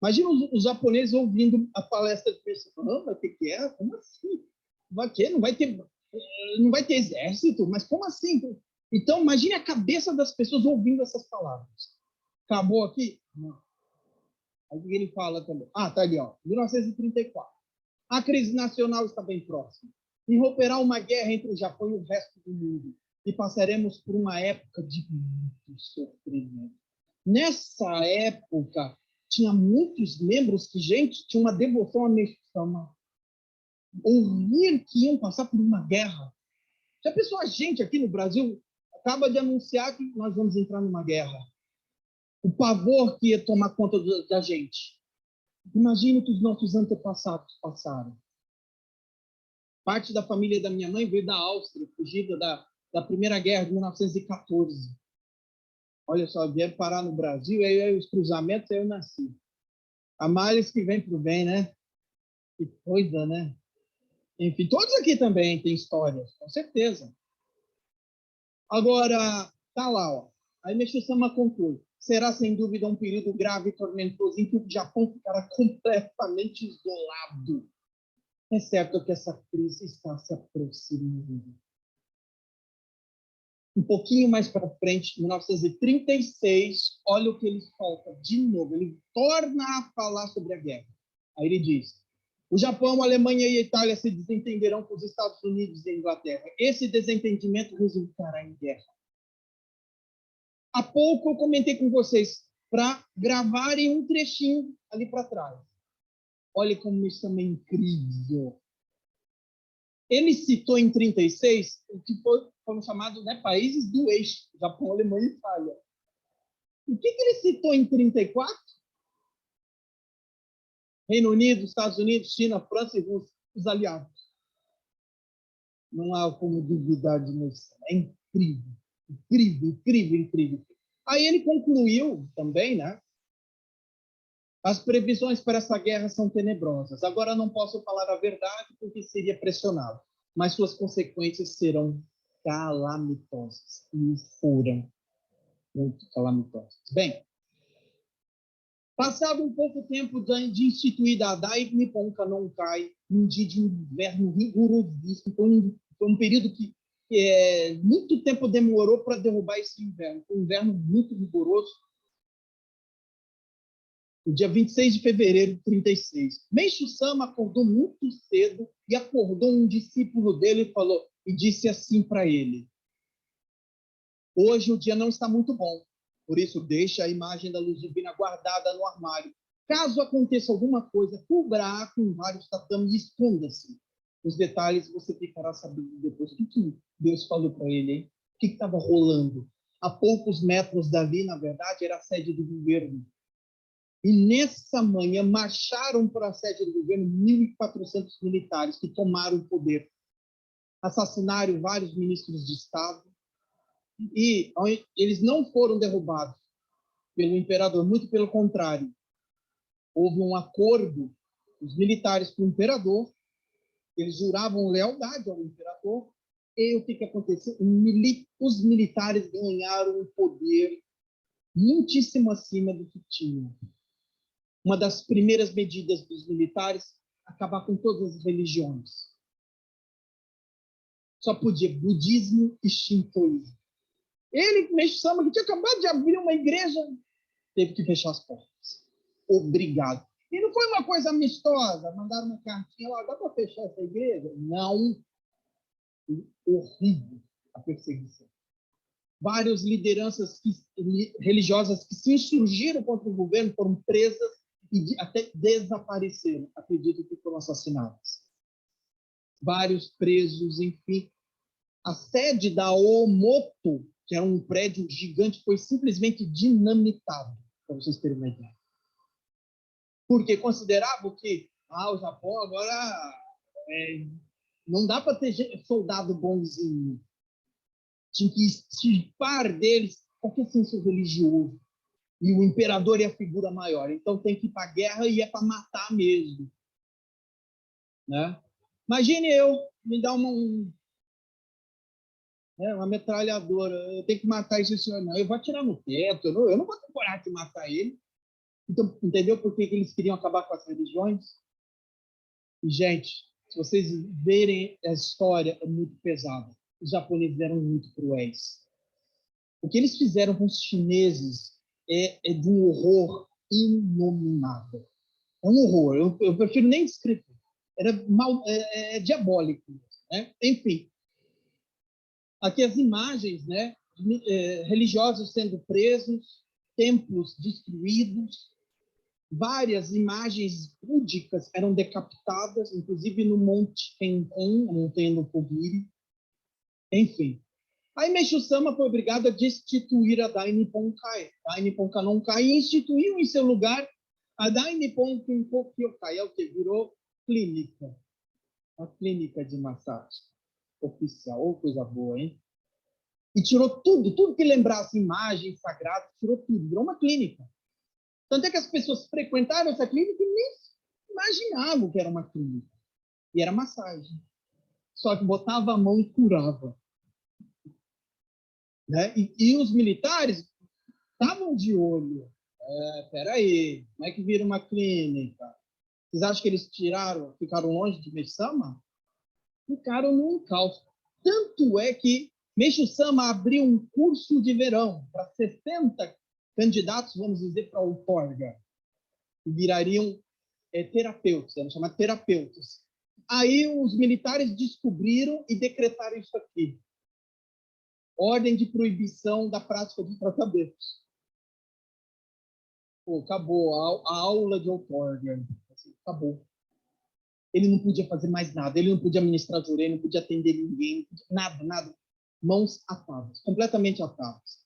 Imagina os japoneses ouvindo a palestra de pessoas, vai ter guerra? Como assim? Vai ter? Não vai ter exército? Mas como assim? Então, imagine a cabeça das pessoas ouvindo essas palavras. Acabou aqui? Não. Aí ele fala também. Tá ali, ó, 1934. A crise nacional está bem próxima. Irromperá uma guerra entre o Japão e o resto do mundo. E passaremos por uma época de muito sofrimento. Nessa época, tinha muitos membros que, gente, tinha uma devoção a Meishu-sama. Ouvir que iam passar por uma guerra. Já pensou, a gente aqui no Brasil acaba de anunciar que nós vamos entrar numa guerra. O pavor que ia tomar conta da gente. Imagina o que os nossos antepassados passaram. Parte da família da minha mãe veio da Áustria, fugida da Primeira Guerra de 1914. Olha só, vieram parar no Brasil, aí os cruzamentos, aí eu nasci. A males que vem pro bem, né? Que coisa, né? Enfim, todos aqui também têm histórias, com certeza. Agora, tá lá, ó. Aí Meishu-sama conclui. Será, sem dúvida, um período grave e tormentoso em que o Japão ficará completamente isolado. É certo que essa crise está se aproximando. Um pouquinho mais para frente, em 1936, olha o que ele solta de novo. Ele torna a falar sobre a guerra. Aí ele diz, O Japão, a Alemanha e a Itália se desentenderão com os Estados Unidos e a Inglaterra. Esse desentendimento resultará em guerra. Há pouco eu comentei com vocês para gravarem um trechinho ali para trás. Olha como isso é incrível. Ele citou em 36 o que foram chamados, né, países do eixo, Japão, Alemanha e Itália. O que ele citou em 34? Reino Unido, Estados Unidos, China, França e Rússia, os aliados. Não há como duvidar disso. É incrível, incrível, incrível, incrível. Aí ele concluiu também, né? As previsões para essa guerra são tenebrosas. Agora não posso falar a verdade porque seria pressionado, mas suas consequências serão calamitosas. E foram muito calamitosas. Bem, passado um pouco tempo de instituída a Dai Nippon Kanonkai, um dia de inverno rigorosíssimo, foi um período que muito tempo demorou para derrubar esse inverno. Foi um inverno muito rigoroso. No dia 26 de fevereiro de 36. Meishu-sama acordou muito cedo e acordou um discípulo dele e disse assim para ele: hoje o dia não está muito bom, por isso deixe a imagem da luz divina guardada no armário. Caso aconteça alguma coisa, cubra-a com vários tatames e esconda-se. Os detalhes você ficará sabendo depois. O que Deus falou para ele, hein? O que estava rolando? A poucos metros dali, na verdade, era a sede do governo. E nessa manhã marcharam para a sede do governo 1.400 militares que tomaram o poder. Assassinaram vários ministros de Estado. E eles não foram derrubados pelo imperador, muito pelo contrário. Houve um acordo dos militares com o imperador, eles juravam lealdade ao imperador, e o que aconteceu? Os militares ganharam um poder muitíssimo acima do que tinham. Uma das primeiras medidas dos militares, acabar com todas as religiões. Só podia budismo e shintoísmo. Ele, Meishu-sama, que tinha acabado de abrir uma igreja, teve que fechar as portas. Obrigado. E não foi uma coisa amistosa, mandaram uma cartinha lá, dá para fechar essa igreja? Não. Horrível a perseguição. Várias lideranças religiosas que se insurgiram contra o governo foram presas e até desapareceram. Acredito que foram assassinadas. Vários presos, enfim. A sede da Omoto, que era um prédio gigante, foi simplesmente dinamitado, para vocês terem uma ideia. Porque consideravam que o Japão agora não dá para ter soldado bonzinho. Tinha que extirpar deles qualquer senso religioso. E o imperador é a figura maior. Então tem que ir para a guerra e é para matar mesmo. Né? Imagine eu me dar uma metralhadora. Eu tenho que matar esse senhor. Não, eu vou atirar no teto. Eu não vou ter coragem de matar ele. Então, entendeu por que eles queriam acabar com as religiões? E, gente, se vocês verem a história, é muito pesada. Os japoneses eram muito cruéis. O que eles fizeram com os chineses é de um horror inominável. É um horror. Eu prefiro nem descrever. Era diabólico. Né? Enfim, aqui as imagens, né, religiosos sendo presos, templos destruídos, várias imagens búdicas eram decapitadas, inclusive no Monte Kenkon, a montanha do Kogiri. Enfim. Aí Meishu-sama foi obrigado a destituir a Dai Nippon Kanonkai e instituiu em seu lugar a Dai Nippon Kyokai, é o que virou clínica. Uma clínica de massagem oficial. Oh, coisa boa, hein? E tirou tudo que lembrasse imagens sagradas, tirou tudo, virou uma clínica. Tanto é que as pessoas frequentaram essa clínica e nem imaginavam que era uma clínica. E era massagem. Só que botava a mão e curava. Né? E os militares estavam de olho. Peraí, como é que vira uma clínica? Vocês acham que eles ficaram longe de Meishu-sama? Ficaram no encalço. Tanto é que Meishu-sama abriu um curso de verão para 60 candidatos, vamos dizer, para outorga, que virariam terapeutas, eram chamados terapeutas. Aí os militares descobriram e decretaram isso aqui. Ordem de proibição da prática de tratamentos. Pô, acabou a aula de outorga. Assim, acabou. Ele não podia fazer mais nada. Ele não podia administrar jurei, não podia atender ninguém. Nada, nada. Mãos atadas, completamente atadas.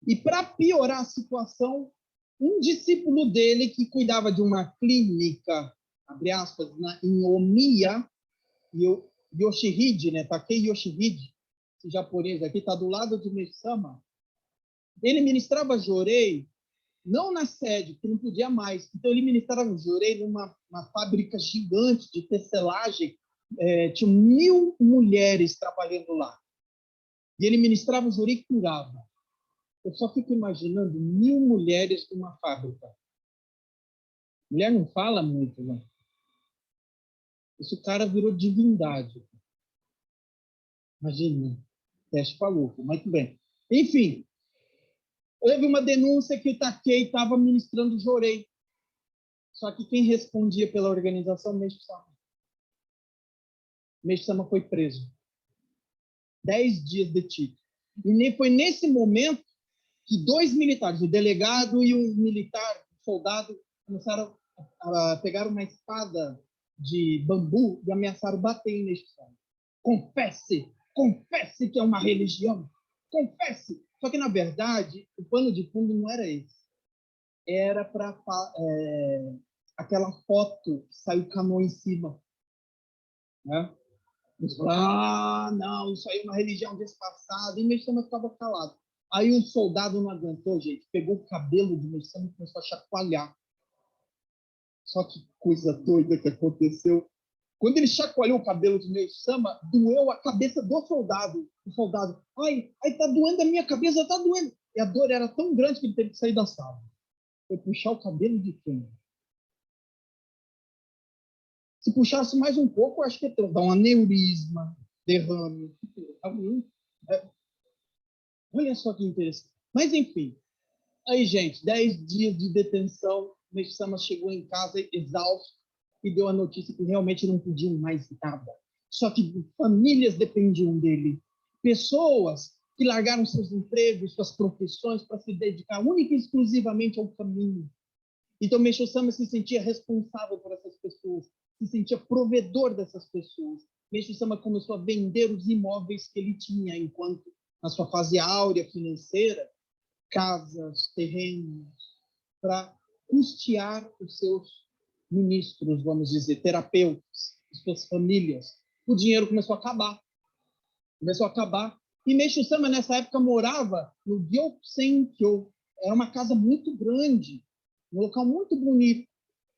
E para piorar a situação, um discípulo dele que cuidava de uma clínica, abre aspas, em Omiya, Yoshihide, né? Takei Yoshihide, esse japonês aqui, está do lado de Mesama. Ele ministrava jorei, não na sede, que não podia mais. Então, ele ministrava jorei numa fábrica gigante de tecelagem. Tinha 1.000 mulheres trabalhando lá. E ele ministrava o jorei e curava. Eu só fico imaginando 1.000 mulheres numa fábrica. Mulher não fala muito, né? Esse cara virou divindade. Imagina, teste maluco, mas tudo bem. Enfim, houve uma denúncia que o Takei estava ministrando jorei. Só que quem respondia pela organização, Meixo-sama. Meixo-sama foi preso. 10 dias detido. E foi nesse momento que 2 militares, o delegado e o militar, o soldado, começaram a pegar uma espada de bambu e ameaçaram bater em Meixo-sama. Confesse! Confesse que é uma religião! Confesse! Só que, na verdade, o pano de fundo não era esse. Era para aquela foto que saiu Canon em cima. Né? Eles falaram, não, isso aí é uma religião despassada. E Meixo-sama ficava calado. Aí um soldado não aguentou, gente. Pegou o cabelo de Meixo-sama e começou a chacoalhar. Só que coisa doida que aconteceu. Quando ele chacoalhou o cabelo de Meixo-sama, doeu a cabeça do soldado. O soldado, ai, tá doendo a minha cabeça, tá doendo. E a dor era tão grande que ele teve que sair da sala. Foi puxar o cabelo de quem? Se puxasse mais um pouco, eu acho que ia dar um aneurisma, derrame. Olha só que interessante. Mas, enfim. Aí, gente, 10 dias de detenção. Meixo-sama chegou em casa exausto e deu a notícia que realmente não podiam mais nada. Só que famílias dependiam dele. Pessoas que largaram seus empregos, suas profissões para se dedicar única e exclusivamente ao caminho. Então, Meixo-sama se sentia responsável por essas pessoas, se sentia provedor dessas pessoas. Meixo-sama começou a vender os imóveis que ele tinha, enquanto, na sua fase áurea financeira, casas, terrenos, para custear os seus ministros, vamos dizer, terapeutas, suas famílias. O dinheiro começou a acabar. E Meixo-sama, nessa época, morava no Gyokusenkyo. Era uma casa muito grande, um local muito bonito.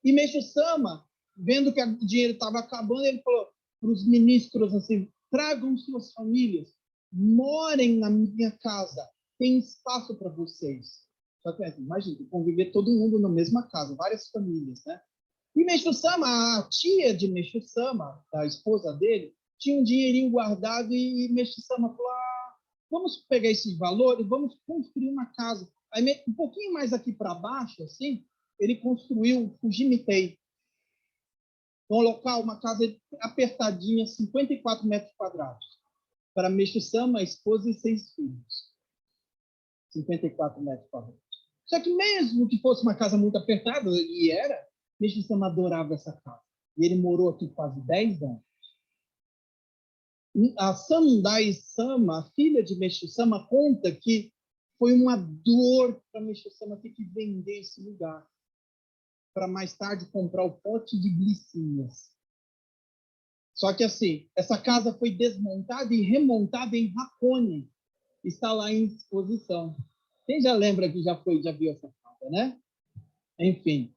E Meixo-sama, vendo que o dinheiro estava acabando, ele falou para os ministros assim, tragam suas famílias, morem na minha casa, tem espaço para vocês. Só que, imagina, conviver todo mundo na mesma casa, várias famílias, né? E Meixo-sama, a tia de Meixo-sama, a esposa dele, tinha um dinheirinho guardado e Meixo-sama falou, vamos pegar esse valor e vamos construir uma casa. Aí, um pouquinho mais aqui para baixo, assim, ele construiu o Fujimitei. Um local, uma casa apertadinha, 54 metros quadrados. Para Meixo-sama, a esposa e 6 filhos. 54 metros quadrados. Só que mesmo que fosse uma casa muito apertada, e era, Meixo-sama adorava essa casa. E ele morou aqui quase 10 anos. A Sandai-sama, a filha de Meixo-sama, conta que foi uma dor para Meixo-sama ter que vender esse lugar para mais tarde comprar o pote de glicinhas. Só que assim, essa casa foi desmontada e remontada em Hakone. Está lá em exposição. Quem já lembra que já viu essa casa, né? Enfim.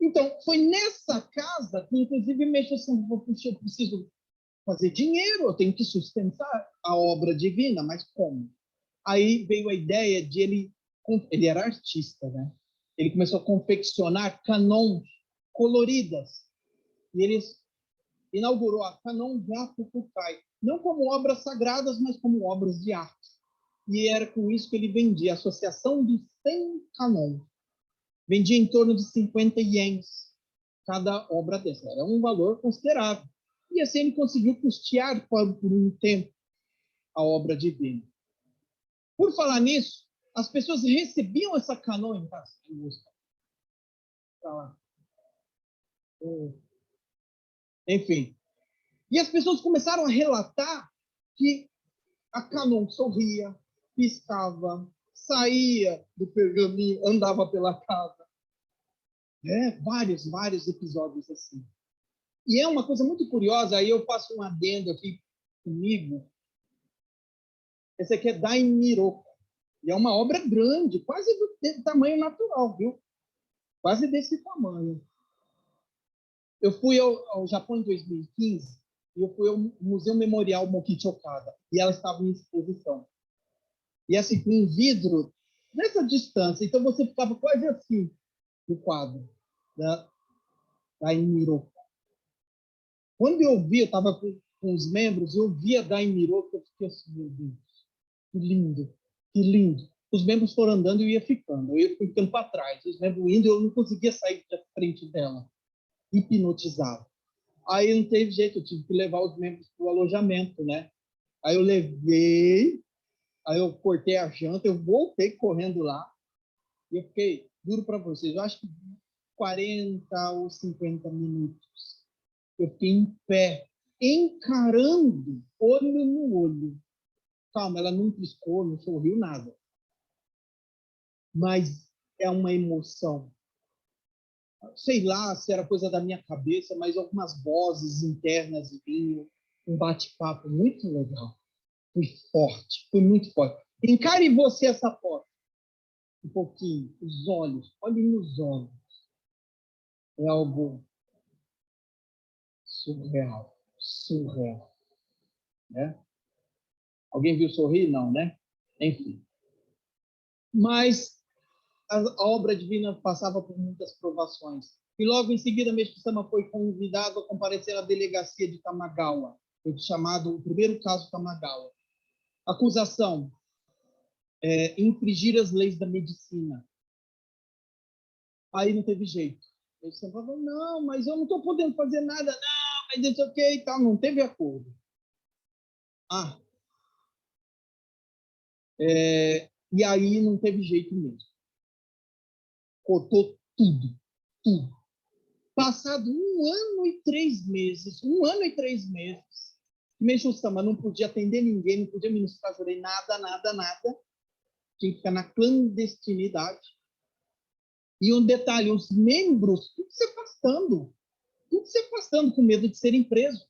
Então, foi nessa casa que, inclusive, Meixo-sama falou, eu preciso fazer dinheiro, eu tenho que sustentar a obra divina, mas como? Aí veio a ideia de ele era artista, né? Ele começou a confeccionar canons coloridas. E ele inaugurou a Kanon Gakukukai, não como obras sagradas, mas como obras de arte. E era com isso que ele vendia, a Associação dos 100 Kanon. vendia em torno de 50 ienes cada obra dessa. Era um valor considerável. E assim ele conseguiu custear por um tempo a obra divina. Por falar nisso, as pessoas recebiam essa canoa em casa. Enfim. E as pessoas começaram a relatar que a canoa sorria, piscava, saía do pergaminho, andava pela casa. Vários episódios assim. E é uma coisa muito curiosa, aí eu faço um adendo aqui comigo. Esse aqui é Daimiroku. E é uma obra grande, quase do tamanho natural, viu? Quase desse tamanho. Eu fui ao Japão em 2015 e eu fui ao Museu Memorial Mokichi Okada. E ela estava em exposição. E assim, com um vidro nessa distância. Então você ficava quase assim no quadro da Daimiroku. Quando eu vi, eu estava com os membros, eu vi a Daimiroku, eu fiquei assim, meu Deus, que lindo, que lindo. Os membros foram andando e eu ia ficando. Eu ia ficando para trás. Os membros indo, eu não conseguia sair da frente dela. Hipnotizado. Aí não teve jeito, eu tive que levar os membros para o alojamento, né? Aí eu levei, aí eu cortei a janta, eu voltei correndo lá. E eu fiquei, juro para vocês, eu acho que 40 ou 50 minutos. Eu fiquei em pé, encarando, olho no olho. Calma, ela não piscou, não sorriu, nada. Mas é uma emoção. Sei lá se era coisa da minha cabeça, mas algumas vozes internas vinham, um bate-papo muito legal. Foi forte, foi muito forte. Encare você essa porta um pouquinho, os olhos, olhe nos olhos. É algo surreal, surreal. Né? Alguém viu sorrir? Não, né? Enfim. Mas a obra divina passava por muitas provações. E logo em seguida, Meixo Sama foi convidado a comparecer à delegacia de Tamagawa. Foi chamado o primeiro caso Tamagawa. Acusação: infringir as leis da medicina. Aí não teve jeito. Meixo Sama falou: não, mas eu não estou podendo fazer nada, não, mas não sei o que e tal. Não teve acordo. E aí não teve jeito mesmo. Cortou tudo, tudo. Passado 1 ano e 3 meses, Meixo Sama não podia atender ninguém, não podia ministrar jurei, nada. Tinha que ficar na clandestinidade. E um detalhe, os membros, tudo se afastando com medo de serem presos.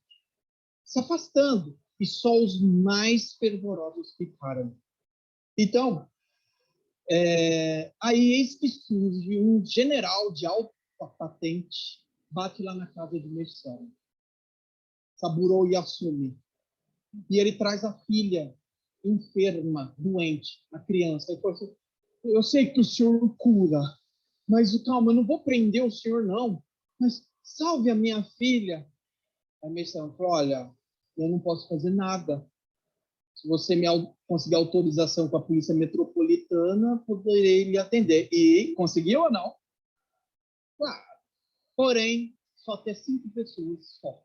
Se afastando. E só os mais fervorosos ficaram. Então, aí eis que surge um general de alta patente, bate lá na casa de Meixo Sama, Saburo Yasumi, e ele traz a filha enferma, doente, a criança. Ele falou assim: eu sei que o senhor cura, mas calma, eu não vou prender o senhor, não, mas salve a minha filha. A Meixo Sama falou: olha, eu não posso fazer nada. Se você me conseguir autorização com a Polícia Metropolitana, poderei lhe atender. E conseguiu ou não? Claro. Porém, só ter 5 pessoas só.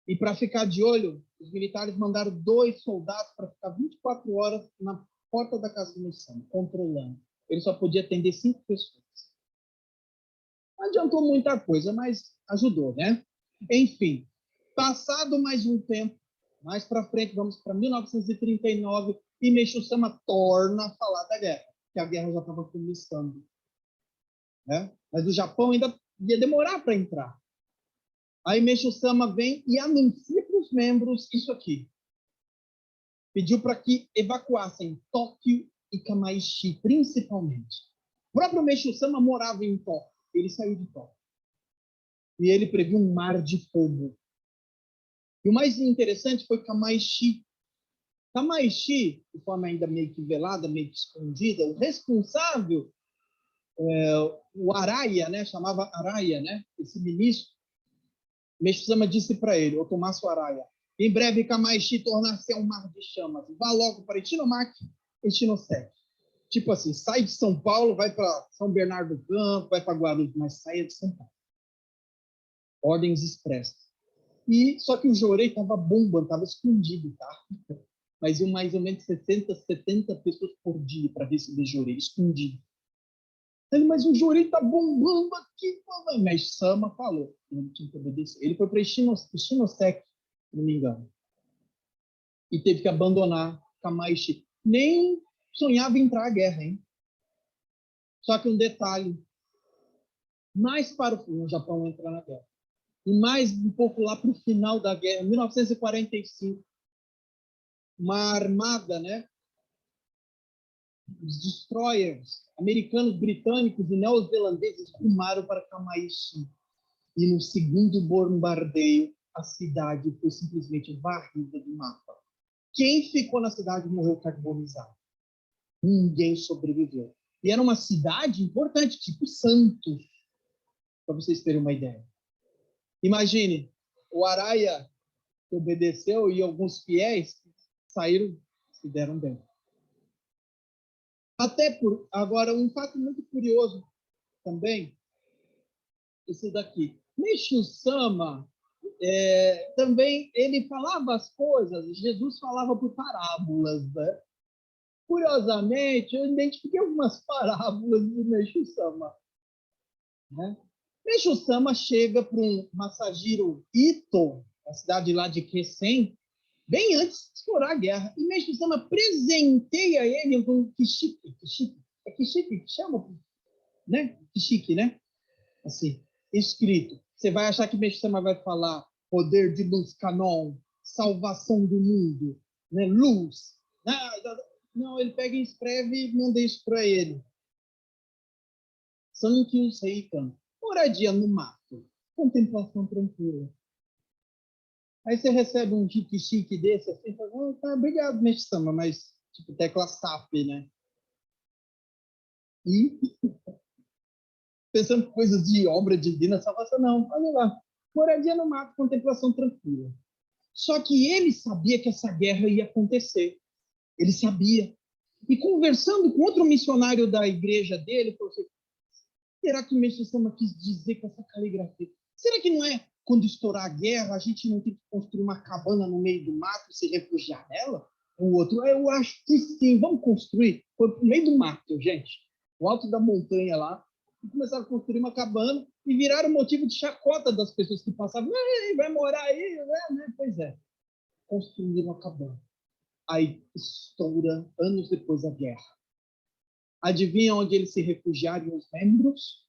E para ficar de olho, os militares mandaram 2 soldados para ficar 24 horas na porta da casa do Meixo Sama, controlando. Ele só podia atender 5 pessoas. Não adiantou muita coisa, mas ajudou, né? Enfim, passado mais um tempo, mais para frente, vamos para 1939, e Meixo Sama torna a falar da guerra, que a guerra já estava começando. Né? Mas o Japão ainda ia demorar para entrar. Aí Meixo Sama vem e anuncia para os membros isso aqui. Pediu para que evacuassem Tóquio e Kamaishi, principalmente. O próprio Meixo Sama morava em Tóquio. Ele saiu de Tóquio. E ele previu um mar de fogo. E o mais interessante foi Kamaishi. Kamaishi, de forma ainda meio que velada, meio que escondida, o responsável, o Araya, né, chamava Araya, né, esse ministro, Meixo Sama disse para ele, o Tommaso Araya: em breve Kamaishi tornar-se um mar de chamas. Vá logo para Ichinomaki e Ichinoseki. Tipo assim, sai de São Paulo, vai para São Bernardo do Campo, vai para Guarulhos, mas saia de São Paulo. Ordens expressas. E só que o Jorei estava bombando, estava escondido, tá? Mas iam mais ou menos 60, 70 pessoas por dia para receber Jorei, escondido. Ele, mas o Jorei está bombando aqui. Mas Sama falou, não tinha que obedecer. Ele foi para Shinoseki, se não me engano, e teve que abandonar Kamaishi. Nem sonhava em entrar à guerra, hein? Só que um detalhe, mais para o Japão entrar na guerra, e mais um pouco lá para o final da guerra, em 1945, uma armada, né? Os destroyers americanos, britânicos e neozelandeses rumaram para Kamaishi. E no segundo bombardeio, a cidade foi simplesmente varrida do mapa. Quem ficou na cidade morreu carbonizado. Ninguém sobreviveu. E era uma cidade importante, tipo Santos, para vocês terem uma ideia. Imagine, o Araya que obedeceu e alguns fiéis saíram, se deram bem. Agora, um fato muito curioso também, esse daqui. Meishu Sama, também, ele falava as coisas, Jesus falava por parábolas, né? Curiosamente, eu identifiquei algumas parábolas de Meishu Sama, né? Meishu Sama chega para um Masahiro Ito, na cidade lá de Kesen, bem antes de estourar a guerra. E Meishu Sama presenteia ele com kishiki. É kishiki que chama, né? Kishiki, né? Assim, escrito. Você vai achar que Meishu Sama vai falar poder de luz, canon, salvação do mundo, né? Luz. Não, ele pega e escreve e manda isso para ele. Sankyu Seikan. Moradia no mato. Contemplação tranquila. Aí você recebe um chique desse, assim, fala, oh, tá, obrigado, Meishu Sama, mas tipo tecla SAP, né? E pensando em coisas de obra divina, salvação, não, olha lá. Moradia no mato, contemplação tranquila. Só que ele sabia que essa guerra ia acontecer. Ele sabia. E conversando com outro missionário da igreja dele, falou assim, será que o Meishu Sama quis dizer com essa caligrafia? Será que não é quando estourar a guerra, a gente não tem que construir uma cabana no meio do mato e se refugiar nela? O outro, eu acho que sim, vamos construir. Foi no meio do mato, gente. No alto da montanha lá. E começaram a construir uma cabana e viraram motivo de chacota das pessoas que passavam. Vai morar aí, né? Pois é. Construíram uma cabana. Aí estoura, anos depois, a guerra. Adivinha onde eles se refugiaram, os membros?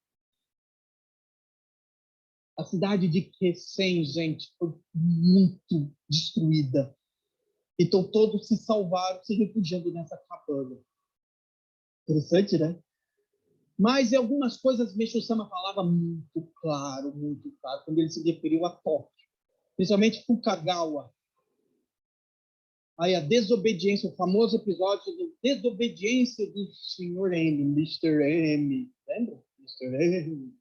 A cidade de Quecem, gente, foi muito destruída. Então todos se salvaram, se refugiando nessa cabana. Interessante, né? Mas em algumas coisas, Meishu Sama falava muito claro, quando ele se referiu a Tóquio. Principalmente Fukagawa. Aí a desobediência, o famoso episódio da desobediência do Sr. M, Mr. M. Lembra? Mr. M. O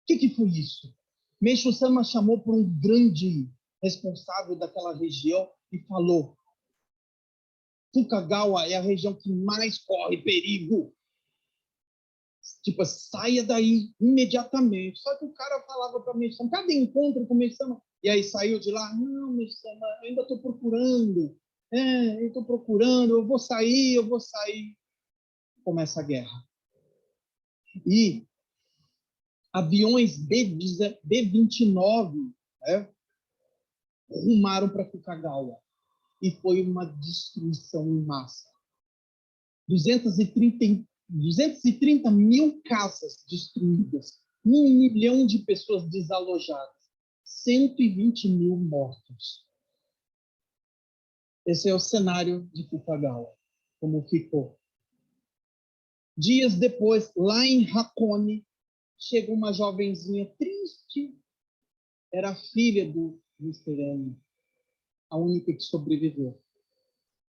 que foi isso? Meishu Sama chamou para um grande responsável daquela região e falou: Fukagawa é a região que mais corre perigo. Tipo, saia daí imediatamente. Só que o cara falava para Meishu Sama, cadê encontro com Meishu Sama? E aí saiu de lá, não, Meishu Sama, eu ainda estou procurando. Eu estou procurando, eu vou sair. Começa a guerra. E aviões B-29, né, rumaram para Fukagawa. E foi uma destruição em massa. 230 mil casas destruídas, 1 milhão de pessoas desalojadas, 120 mil mortos. Esse é o cenário de Fukagawa, como ficou. Dias depois, lá em Hakone, chega uma jovenzinha triste. Era a filha do Mr. M, a única que sobreviveu.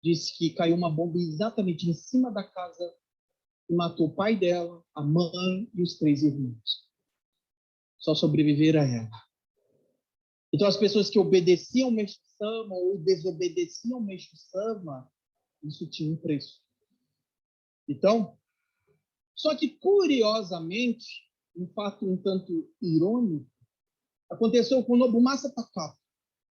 Disse que caiu uma bomba exatamente em cima da casa e matou o pai dela, a mãe e os 3 irmãos. Só sobreviveram a ela. Então, as pessoas que obedeciam Meishu Sama ou desobedeciam Meishu Sama, isso tinha um preço. Então, só que, curiosamente, um fato um tanto irônico, aconteceu com o Nobumasa Takato.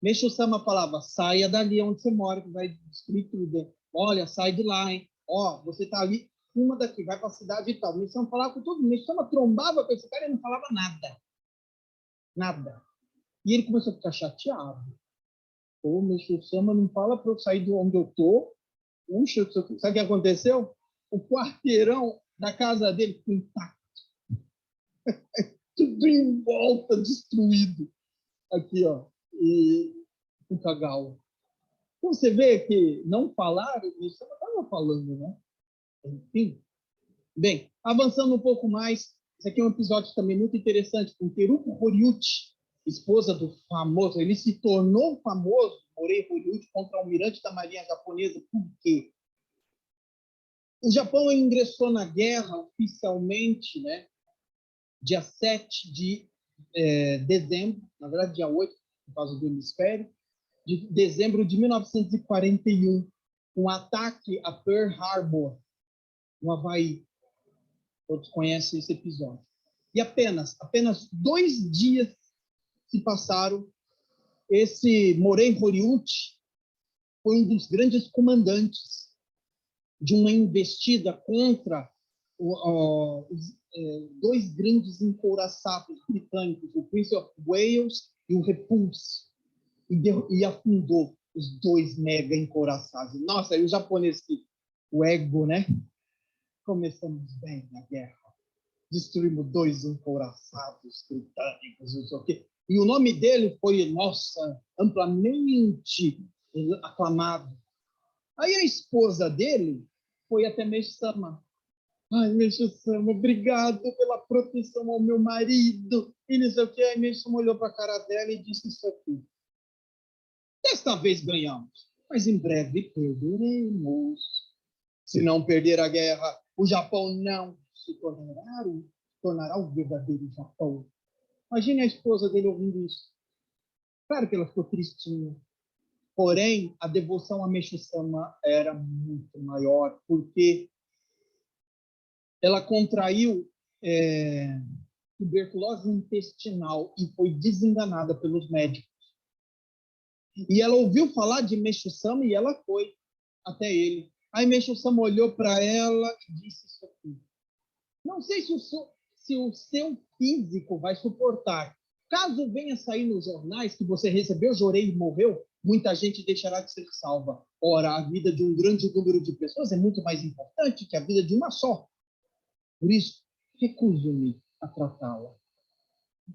Meixo Sama falava, saia dali onde você mora, que vai destruir tudo. Olha, sai de lá, hein? Ó, você tá ali, uma daqui, vai para a cidade e tal. Meixo Sama falava com todo mundo. Meixo Sama trombava com esse cara e não falava nada. Nada. E ele começou a ficar chateado. Pô, Meixo Sama não fala para eu sair de onde eu tô. Puxa, sabe o que aconteceu? O quarteirão da casa dele ficou intacto. Tudo em volta, destruído. Aqui, ó. E o Kagawa. Então, você vê que não falaram, o Sama estava falando, né? Enfim. Bem, avançando um pouco mais, esse aqui é um episódio também muito interessante, com Teruko Horiuchi, esposa do famoso, ele se tornou famoso, Morei Horiuchi, contra-almirante da Marinha Japonesa, por quê? O Japão ingressou na guerra oficialmente, né, dia 7 de dezembro, na verdade dia 8, por causa do hemisfério, de dezembro de 1941, um ataque a Pearl Harbor, no Havaí. Todos conhecem esse episódio. E apenas 2 dias se passaram. Esse Morei Horiuchi foi um dos grandes comandantes de uma investida contra os 2 grandes encouraçados britânicos, o Prince of Wales e o Repulse, e afundou os 2 mega encouraçados. Nossa, e o japonês, o ego, né? Começamos bem na guerra. Destruímos 2 encouraçados britânicos, não sei o quê. E o nome dele foi, nossa, amplamente aclamado. Aí a esposa dele foi até Meixo Sama. Ai, Meixo Sama, obrigado pela proteção ao meu marido. E não sei o quê. Aí Meixo Sama olhou para a cara dela e disse isso aqui. Desta vez ganhamos, mas em breve perderemos. Se não perder a guerra, o Japão não se tornará o verdadeiro Japão. Imagine a esposa dele ouvindo isso. Claro que ela ficou tristinha. Porém, a devoção a Meixo Sama era muito maior, porque ela contraiu tuberculose intestinal e foi desenganada pelos médicos. E ela ouviu falar de Meixo Sama e ela foi até ele. Aí Meixo Sama olhou para ela e disse isso aqui. Não sei se o seu físico vai suportar. Caso venha sair nos jornais que você recebeu Jorei e morreu, muita gente deixará de ser salva. Ora, a vida de um grande número de pessoas é muito mais importante que a vida de uma só. Por isso, recuso-me a tratá-la.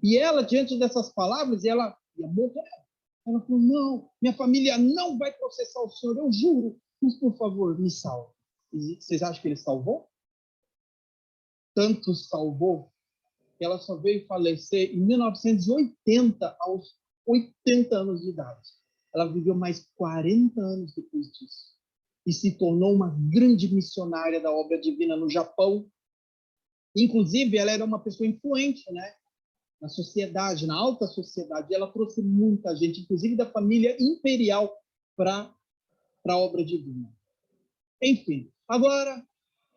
E ela, diante dessas palavras, ela ia morrer. Ela falou, não, minha família não vai processar o senhor, eu juro. Mas, por favor, me salve. E vocês acham que ele salvou? Tanto salvou que ela só veio falecer em 1980, aos 80 anos de idade. Ela viveu mais 40 anos depois disso. E se tornou uma grande missionária da obra divina no Japão. Inclusive, ela era uma pessoa influente, né? Na sociedade, na alta sociedade. Ela trouxe muita gente, inclusive da família imperial, para a obra divina. Enfim, agora,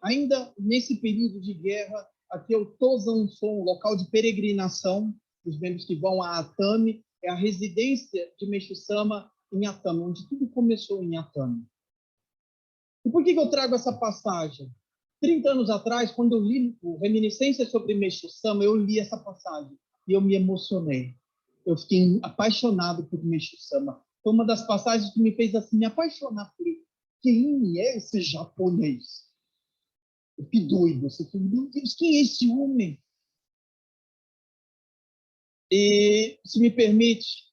ainda nesse período de guerra, aqui é o Tozanson, local de peregrinação dos membros que vão a Atami, é a residência de Meixo Sama em Atami, onde tudo começou em Atami. E por que eu trago essa passagem? 30 anos atrás, quando eu li o Reminiscências sobre Meixo Sama, eu li essa passagem e eu me emocionei. Eu fiquei apaixonado por Meixo Sama. Foi uma das passagens que me fez assim, me apaixonar por ele. Quem é esse japonês? Eu fiquei doido. Assim, meu Deus, quem é esse homem? E, se me permite,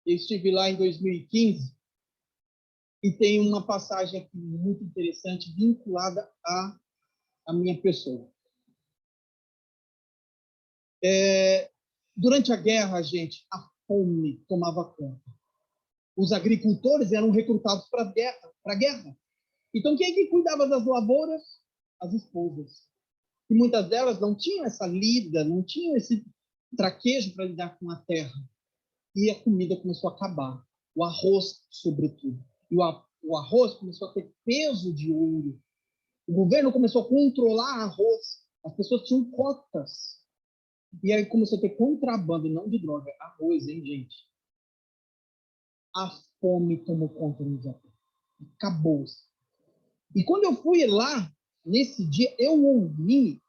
eu estive lá em 2015 e tem uma passagem aqui muito interessante vinculada à minha pessoa. Durante a guerra, gente, a fome tomava conta. Os agricultores eram recrutados para a guerra. Então, quem é que cuidava das lavouras? As esposas. E muitas delas não tinham essa lida, não tinham esse traquejo para lidar com a terra. E a comida começou a acabar. O arroz, sobretudo. E o o arroz começou a ter peso de ouro. O governo começou a controlar arroz. As pessoas tinham cotas. E aí começou a ter contrabando, não de droga, arroz, hein, gente? A fome tomou conta do Japão. Acabou. E quando eu fui lá, nesse dia, eu ouvi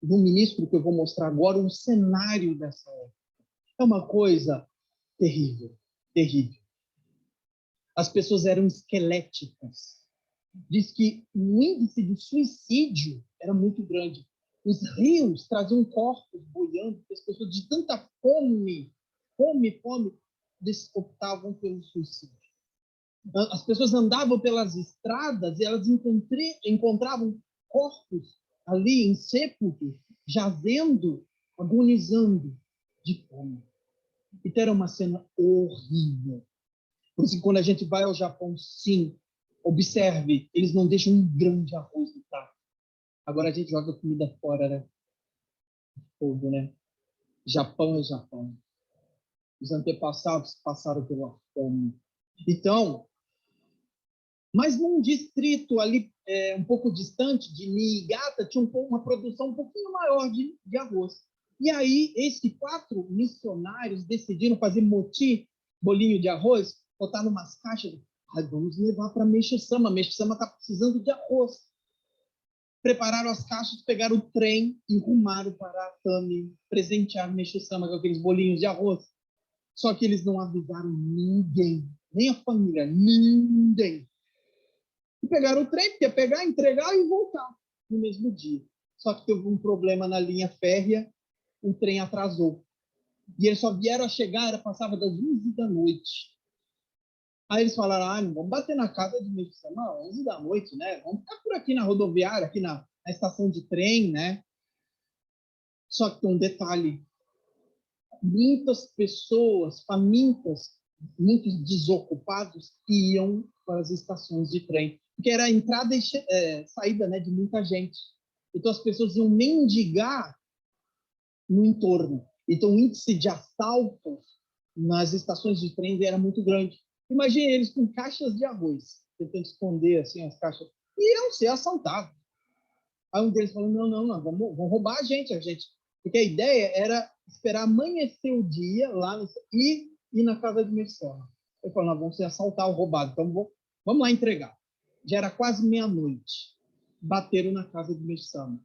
do ministro que eu vou mostrar agora um cenário dessa época. É uma coisa terrível, terrível. As pessoas eram esqueléticas. Diz que o índice de suicídio era muito grande. Os rios traziam corpos boiando, as pessoas de tanta fome, optavam pelo suicídio. As pessoas andavam pelas estradas e elas encontravam corpos ali em sepulcro, jazendo, agonizando de fome. Então era uma cena horrível. Por isso, quando a gente vai ao Japão, sim, observe, eles não deixam um grão de arroz no prato. Agora a gente joga comida fora, né? Fogo, né? Japão é Japão. Os antepassados passaram pela fome. Então, mas num distrito ali um pouco distante de Niigata, tinha uma produção um pouquinho maior de arroz. E aí, eis que 4 missionários decidiram fazer moti, bolinho de arroz, botar numas caixas. Vamos levar para Meixo-sama. Meixo-sama está precisando de arroz. Prepararam as caixas, pegaram o trem e rumaram para a Tami, presentear Meixo-sama com aqueles bolinhos de arroz. Só que eles não avisaram ninguém, nem a família, ninguém. E pegaram o trem, porque ia pegar, entregar e voltar no mesmo dia. Só que teve um problema na linha férrea, o trem atrasou. E eles só vieram a chegar, passava das 11 da noite. Aí eles falaram, não vamos bater na casa de Meixo-sama 11 da noite, né? Vamos ficar por aqui na rodoviária, aqui na estação de trem, né? Só que tem um detalhe. Muitas pessoas famintas, muitos desocupados, iam para as estações de trem, porque era a entrada e saída, né, de muita gente. Então as pessoas iam mendigar no entorno. Então o índice de assaltos nas estações de trem era muito grande. Imagine eles com caixas de arroz, tentando esconder assim as caixas. Iam ser assaltados. Aí um deles falou, não, vamos roubar a gente. Porque a ideia era esperar amanhecer o dia lá e ir na casa de Meixo-sama. Ele falou, nós vamos ser assaltados, roubados, então vamos lá entregar. Já era quase meia-noite. Bateram na casa de Meixo-sama.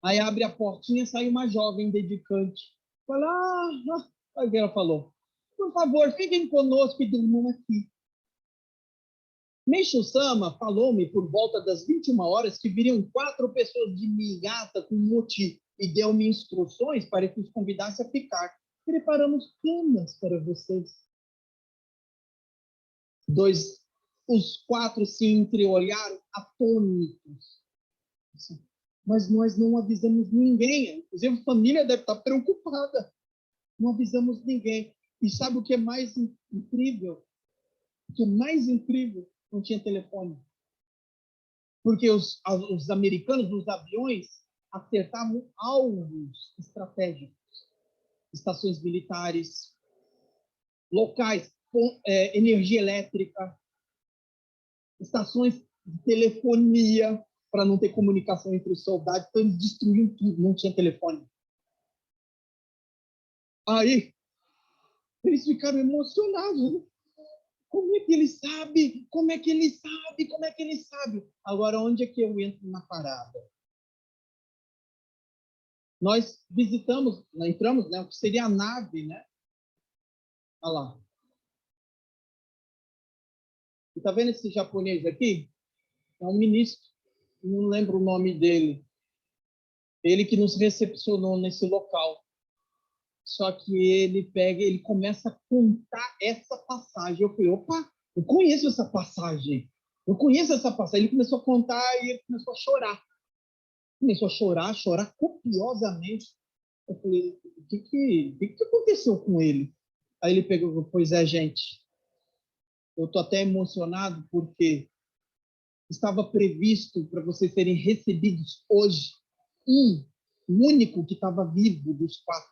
Aí abre a portinha, sai uma jovem dedicante. Fala, aí o que ela falou? Por favor, fiquem conosco e durmam aqui. Meixo-sama falou-me por volta das 21 horas que viriam 4 pessoas de Niigata com moti e deu-me instruções para que os convidasse a ficar. Preparamos camas para vocês. Os 4 se entreolharam atônitos. Mas nós não avisamos ninguém. Inclusive, a família deve estar preocupada. Não avisamos ninguém. E sabe o que é mais incrível? O que é mais incrível? Não tinha telefone. Porque os americanos, os aviões, acertavam alvos estratégicos. Estações militares, locais, energia elétrica, estações de telefonia, para não ter comunicação entre os soldados. Então, eles destruíam tudo, não tinha telefone. Aí, eles ficaram emocionados. Né? Como é que ele sabe? Como é que ele sabe? Como é que ele sabe? Agora, onde é que eu entro na parada? Nós entramos, né, o que seria a nave, né? Olha lá. E tá vendo esse japonês aqui? É um ministro, não lembro o nome dele. Ele que nos recepcionou nesse local. Só que ele começa a contar essa passagem. Eu falei, opa, eu conheço essa passagem. Eu conheço essa passagem. Ele começou a contar e ele começou a chorar. Começou a chorar copiosamente. Eu falei, o que aconteceu com ele? Aí ele pegou, pois é, gente, eu estou até emocionado porque estava previsto para vocês serem recebidos hoje o único que estava vivo dos 4,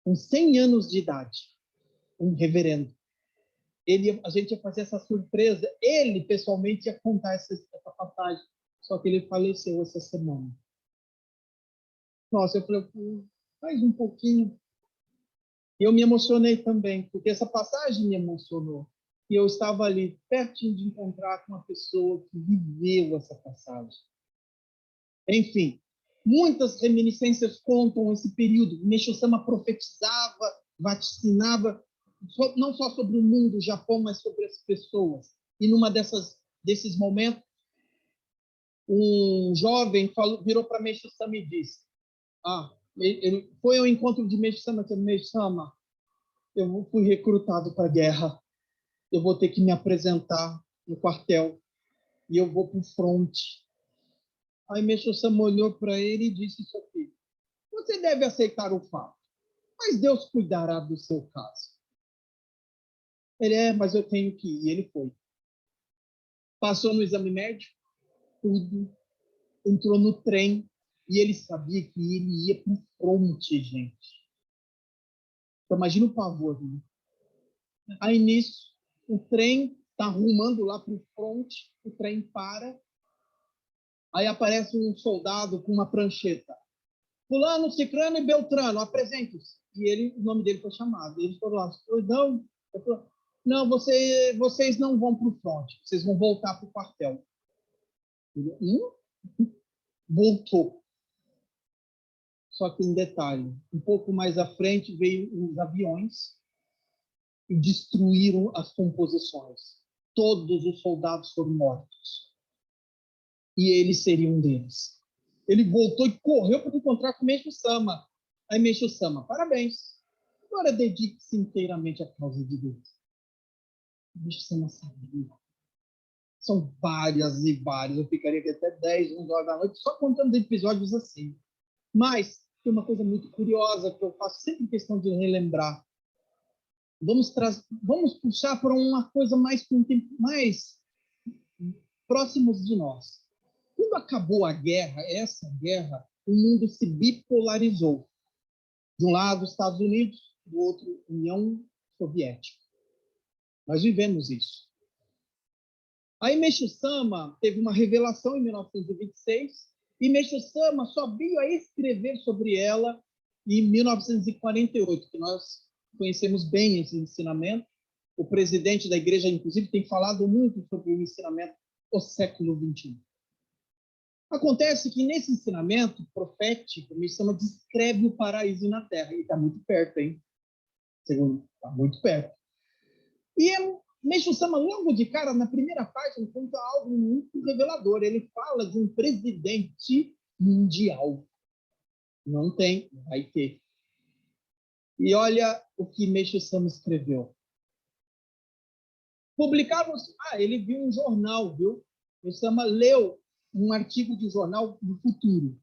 com 100 anos de idade, um reverendo. a gente ia fazer essa surpresa. Ele, pessoalmente, ia contar essa passagem. Só que ele faleceu essa semana. Nossa, eu falei, faz um pouquinho. E eu me emocionei também, porque essa passagem me emocionou. E eu estava ali, pertinho de encontrar com uma pessoa que viveu essa passagem. Enfim, muitas reminiscências contam esse período. Meixo Sama profetizava, vaticinava, não só sobre o mundo, o Japão, mas sobre as pessoas. E numa desses momentos, um jovem virou para Meixo Sama e disse: ele foi ao encontro de Meixo Sama, que Meixo Sama, eu fui recrutado para a guerra, eu vou ter que me apresentar no quartel e eu vou para o fronte. Aí Meixo Sama olhou para ele e disse isso aqui: você deve aceitar o fato, mas Deus cuidará do seu caso. Ele mas eu tenho que ir. E ele foi. Passou no exame médico, tudo, entrou no trem e ele sabia que ele ia para o fronte, gente. Então, imagina o pavor, né? Aí nisso, o trem está rumando lá para o fronte, o trem para, aí aparece um soldado com uma prancheta. Fulano, Cicrano e Beltrano, apresente-se. E o nome dele foi chamado. Ele falou lá, não, vocês não vão para o fronte, vocês vão voltar para o quartel. Ele, voltou. Só que um detalhe, um pouco mais à frente veio os aviões e destruíram as composições. Todos os soldados foram mortos. E ele seria um deles. Ele voltou e correu para encontrar com Meixo Sama. Aí Meixo Sama, parabéns. Agora dedique-se inteiramente à causa de Deus. Meixo Sama sabia. São várias e várias. Eu ficaria aqui até 10, 11 horas da noite só contando episódios assim. Mas tem uma coisa muito curiosa que eu faço sempre questão de relembrar. Vamos puxar para uma coisa mais próximos de nós. Quando acabou a guerra, essa guerra, o mundo se bipolarizou. De um lado, Estados Unidos, do outro, União Soviética. Nós vivemos isso. Aí Meixo Sama teve uma revelação em 1926 e Meixo Sama só veio a escrever sobre ela em 1948, que nós conhecemos bem esse ensinamento. O presidente da igreja, inclusive, tem falado muito sobre o ensinamento do século XXI. Acontece que nesse ensinamento profético, Meixo Sama descreve o paraíso na Terra. E está muito perto, hein? Segundo, está muito perto. E Meixo Sama, logo de cara, na primeira página, conta algo muito revelador. Ele fala de um presidente mundial. Não tem, vai ter. E olha o que Meixo Sama escreveu. Ele viu um jornal, viu? Meixo Sama leu um artigo de jornal do futuro.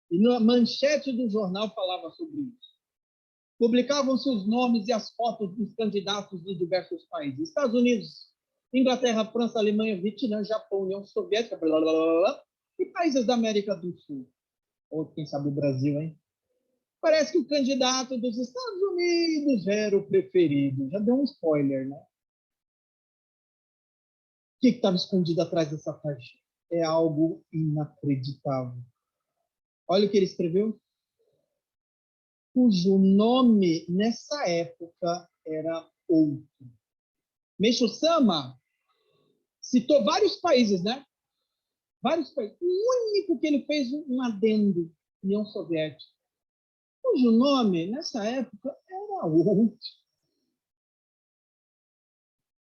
E na manchete do jornal falava sobre isso. Publicavam-se os nomes e as fotos dos candidatos de diversos países. Estados Unidos, Inglaterra, França, Alemanha, Vietnã, Japão, União Soviética, blá, blá, blá, blá, e países da América do Sul. Ou quem sabe o Brasil, hein? Parece que o candidato dos Estados Unidos era o preferido. Já deu um spoiler, né? O que estava escondido atrás dessa página? É algo inacreditável. Olha o que ele escreveu. Cujo nome, nessa época, era outro. Meixo Sama citou vários países, né? Vários países. O único que ele fez um adendo, União Soviética, cujo nome, nessa época, era outro.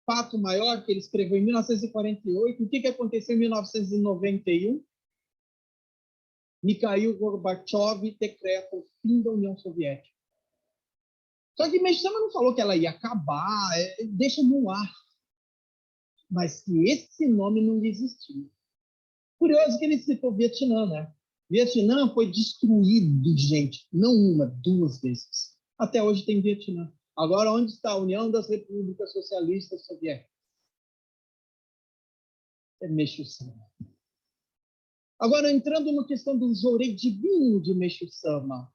Fato maior que ele escreveu em 1948. O que aconteceu em 1991? Mikhail Gorbachev decreta o fim da União Soviética. Só que Meixo Sama não falou que ela ia acabar, deixa no ar. Mas que esse nome não existia. Curioso que ele citou Vietnã, né? Vietnã foi destruído, gente, não uma, duas vezes. Até hoje tem Vietnã. Agora, onde está a União das Repúblicas Socialistas Soviéticas? É Meixo Sama. Agora, entrando na questão do jorei divino de Meixo Sama.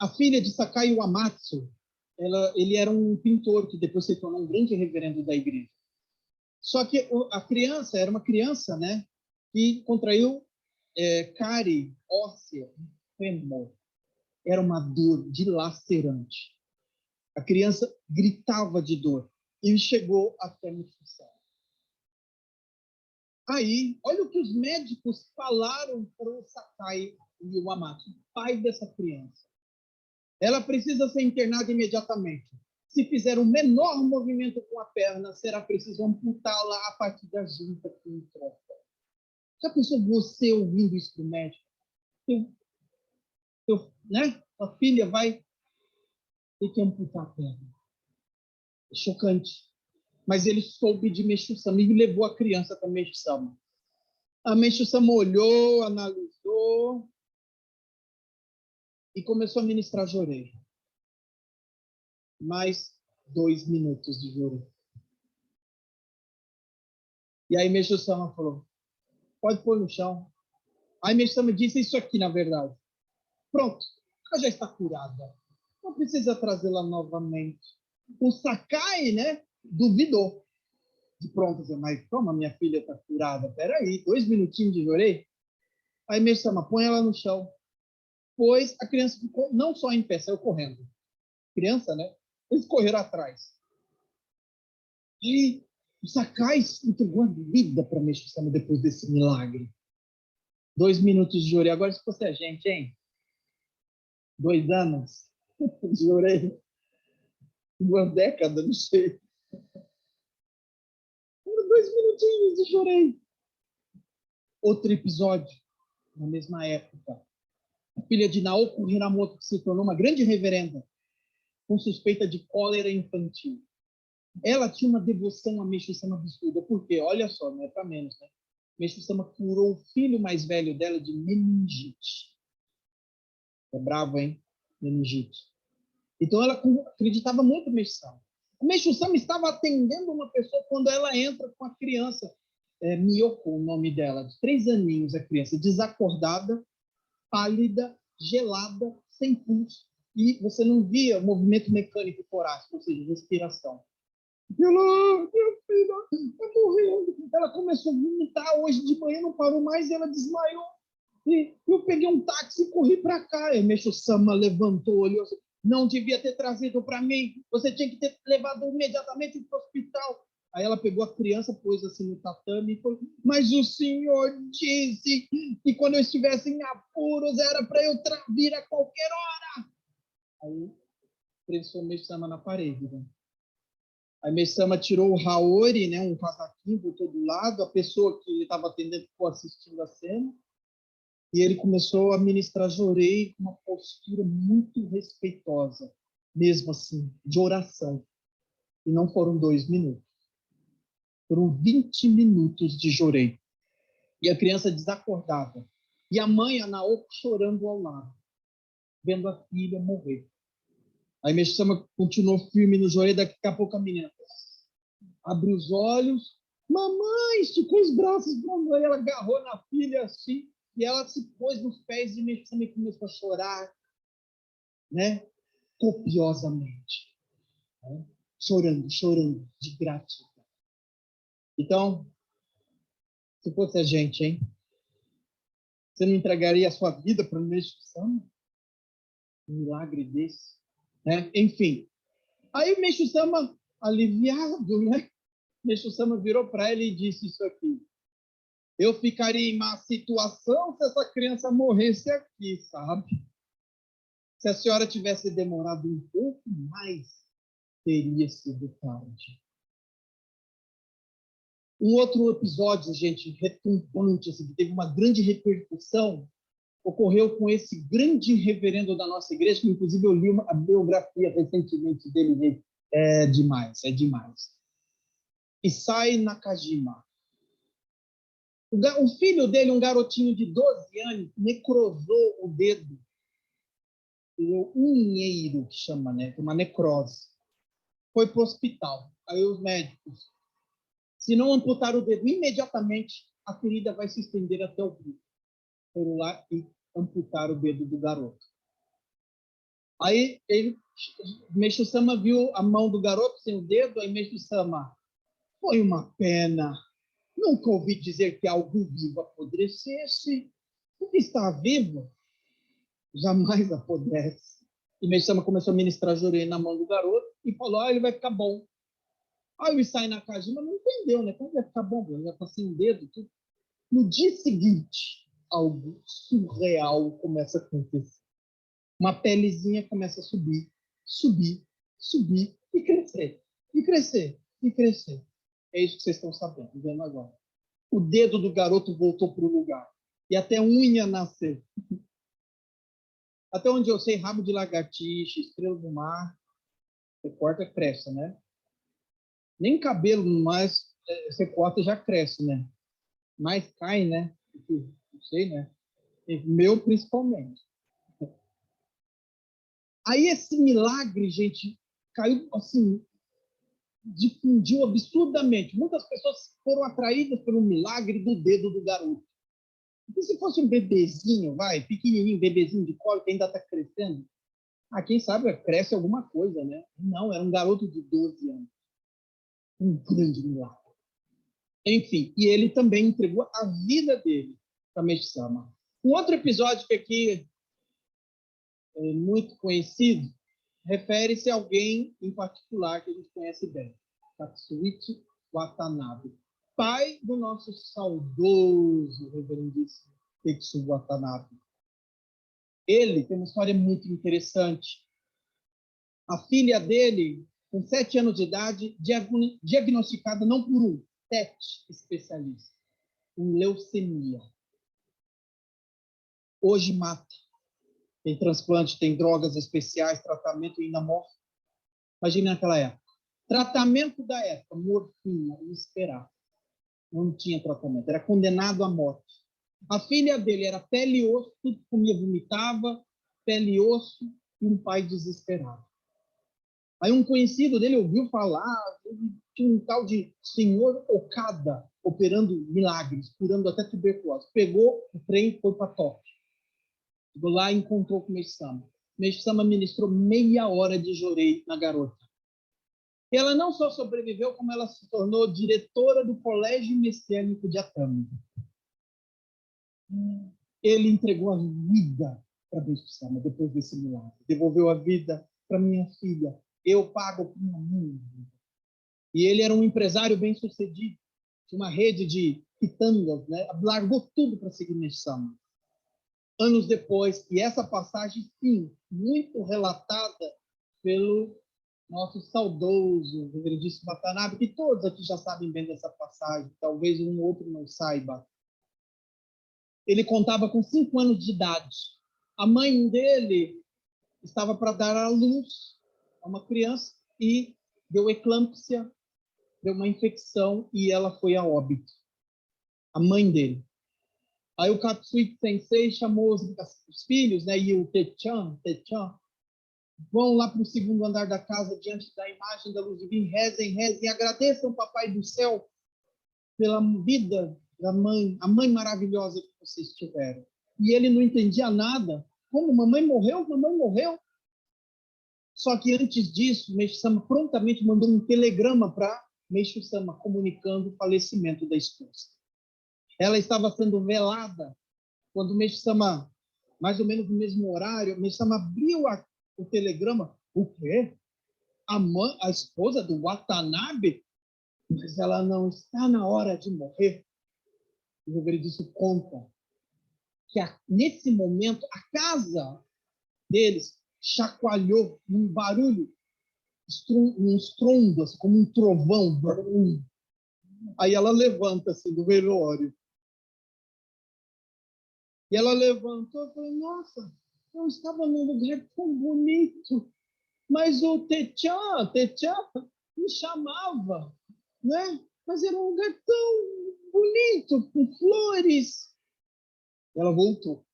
A filha de Sakai Uematsu, ele era um pintor que depois se tornou um grande reverendo da igreja. Só que a criança era uma criança, né, que contraiu cárie óssea, fêmur. Era uma dor dilacerante. A criança gritava de dor e chegou até a nutrição. Aí, olha o que os médicos falaram para o Sakai e o Amato, pai dessa criança. Ela precisa ser internada imediatamente. Se fizer o menor movimento com a perna, será preciso amputá-la a partir da junta que entrosa. Já pensou você ouvindo isso do médico? Sua filha vai ter que amputar a perna. É chocante. Mas ele soube de Meixo Sama e levou a criança para Meixo Sama. A Meixo Sama olhou, analisou e começou a ministrar jorei. Mais 2 minutos de jorei. E aí Meixo Sama falou, pode pôr no chão. Aí Meixo Sama disse isso aqui, na verdade. Pronto, ela já está curada. Não precisa trazê-la novamente. O Sakai, né, duvidou. De pronto, mas como a minha filha está curada? Peraí, 2 minutinhos de jorei? Aí Meixo Sama, põe ela no chão. Pois a criança ficou não só em pé, saiu correndo. Criança, né? Eles correram atrás. E o Sakai entregou a vida para Meixo Sama depois desse milagre. 2 minutos de jorei. Agora, se fosse a gente, hein? 2 anos de jorei. 1 década, não sei. 2 minutinhos de jorei. Outro episódio, na mesma época. A filha de Naoko Hiramoto, que se tornou uma grande reverenda, com suspeita de cólera infantil. Ela tinha uma devoção a Meixo Sama absurda. Por quê? Olha só, não é para menos, né? Meixo Sama curou o filho mais velho dela de meningite. É bravo, hein? Meningite. Então ela acreditava muito no Meixo Sama. O Meixo Sama estava atendendo uma pessoa quando ela entra com a criança, Miyoko, o nome dela, de 3 aninhos, a criança, desacordada, pálida, gelada, sem pulso, e você não via movimento mecânico torácico, ou seja, respiração. Ela, minha filha, está morrendo. Ela começou a vomitar hoje de manhã, não parou mais, e ela desmaiou. E eu peguei um táxi e corri para cá. E Meixo Sama levantou, olhou assim, não devia ter trazido para mim, você tinha que ter levado imediatamente para o hospital. Aí ela pegou a criança, pôs assim no tatame e falou, mas o senhor disse que quando eu estivesse em apuros era para eu vir a qualquer hora. Aí prensou Meixo Sama na parede, né? Aí Meixo Sama tirou o haori, né, um casaquinho, botou do lado, a pessoa que ele estava atendendo ficou assistindo a cena, e ele começou a ministrar jorei com uma postura muito respeitosa, mesmo assim, de oração. E não foram 2 minutos. Foram 20 minutos de jorei. E a criança desacordada. E a mãe, a Naoko, chorando ao lado, vendo a filha morrer. Aí Meixo Sama continuou firme no jorei, daqui a pouco a menina abriu os olhos, mamãe, esticou os braços para a mãe, ela agarrou na filha assim, e ela se pôs nos pés de Meixo Sama e começou a chorar, né? Copiosamente. Né? Chorando de gratidão. Então, se fosse a gente, hein? Você não entregaria a sua vida para o Meixo Sama? Um milagre desse, né? Enfim. Aí o Meixo Sama, aliviado, né? Meixo Sama virou para ele e disse isso aqui. Eu ficaria em má situação se essa criança morresse aqui, sabe? Se a senhora tivesse demorado um pouco mais, teria sido tarde. Um outro episódio, gente, retumbante, assim, que teve uma grande repercussão, ocorreu com esse grande reverendo da nossa igreja, que inclusive eu li a biografia recentemente dele, gente. É demais, é demais. Isai Nakajima. O filho dele, um garotinho de 12 anos, necrosou o dedo. O unheiro, que chama, né? Uma necrose. Foi para o hospital. Aí os médicos, se não amputar o dedo imediatamente, a ferida vai se estender até o bico. Foram lá e amputaram o dedo do garoto. Aí ele Meixo Sama viu a mão do garoto sem o dedo, aí Meixo Sama, foi uma pena. Nunca ouvi dizer que algo vivo apodrecesse. O que está vivo jamais apodrece. E Meixo Sama começou a ministrar jurei na mão do garoto e falou, ele vai ficar bom. Aí o Isai Nakajima não entendeu, né? Como vai ficar bom? Ele já está sem o dedo, tudo. No dia seguinte, algo surreal começa a acontecer. Uma pelezinha começa a subir, subir, subir e crescer, e crescer, e crescer. É isso que vocês estão sabendo, vendo agora. O dedo do garoto voltou para o lugar. E até unha nasceu. Até onde eu sei, rabo de lagartixa, estrela do mar, você corta, cresce, né? Nem cabelo mais você corta, já cresce, né? Mas cai, né? Não sei, né? Meu, principalmente. Aí esse milagre, gente, caiu assim, difundiu absurdamente. Muitas pessoas foram atraídas pelo milagre do dedo do garoto. E se fosse um bebezinho, pequenininho, bebezinho de colo, que ainda está crescendo, quem sabe cresce alguma coisa, né? Não, era um garoto de 12 anos. Um grande milagre. Enfim, e ele também entregou a vida dele para Meixo-sama. Um outro episódio que aqui é muito conhecido refere-se a alguém em particular que a gente conhece bem, Katsuichi Watanabe, pai do nosso saudoso reverendíssimo Tetsu Watanabe. Ele tem uma história muito interessante. A filha dele, com 7 anos de idade, diagnosticada não por um, 7 especialistas, com leucemia. Hoje mata. Tem transplante, tem drogas especiais, tratamento e ainda morre. Imagina naquela época. Tratamento da época, morfina, esperar. Não tinha tratamento, era condenado à morte. A filha dele era pele e osso, tudo comia, vomitava, pele e osso, e um pai desesperado. Aí um conhecido dele ouviu falar, tinha um tal de senhor Okada, operando milagres, curando até tuberculose. Pegou o trem e foi para Tóquio. Chegou lá e encontrou com o Meixo-sama. Meixo-sama ministrou meia hora de jorei na garota. E ela não só sobreviveu, como ela se tornou diretora do Colégio Messiânico de Atami. Ele entregou a vida para Meixo-sama depois desse milagre. Devolveu a vida para minha filha. Eu pago por minha mãe. E ele era um empresário bem-sucedido. Tinha uma rede de quitandas, né? Largou tudo para seguir Meixo-sama. Anos depois, e essa passagem, sim, muito relatada pelo nosso saudoso reverendíssimo Watanabe, que todos aqui já sabem bem dessa passagem, talvez um outro não saiba. Ele contava com 5 anos de idade. A mãe dele estava para dar à luz a uma criança e deu eclâmpsia, deu uma infecção e ela foi a óbito. A mãe dele. Aí o Katsuichi Sensei chamou os filhos, né, e o Techan, vão lá para o segundo andar da casa, diante da imagem da luz divina, rezem, agradeçam, Papai do Céu, pela vida da mãe, a mãe maravilhosa que vocês tiveram. E ele não entendia nada. Como? Mamãe morreu? Mamãe morreu? Só que antes disso, Meixo-sama prontamente mandou um telegrama para Meixo-sama, comunicando o falecimento da esposa. Ela estava sendo velada quando Meixo-sama, mais ou menos no mesmo horário, Meixo-sama abriu o telegrama. O quê? A esposa do Watanabe? Mas ela não está na hora de morrer. O reverendíssimo conta que nesse momento a casa deles chacoalhou num barulho, um estrondo, assim, como um trovão. Aí ela levanta assim do velório. E ela levantou e falou, nossa, eu estava num lugar tão bonito, mas o Techan me chamava, né? Mas era um lugar tão bonito, com flores. Ela voltou.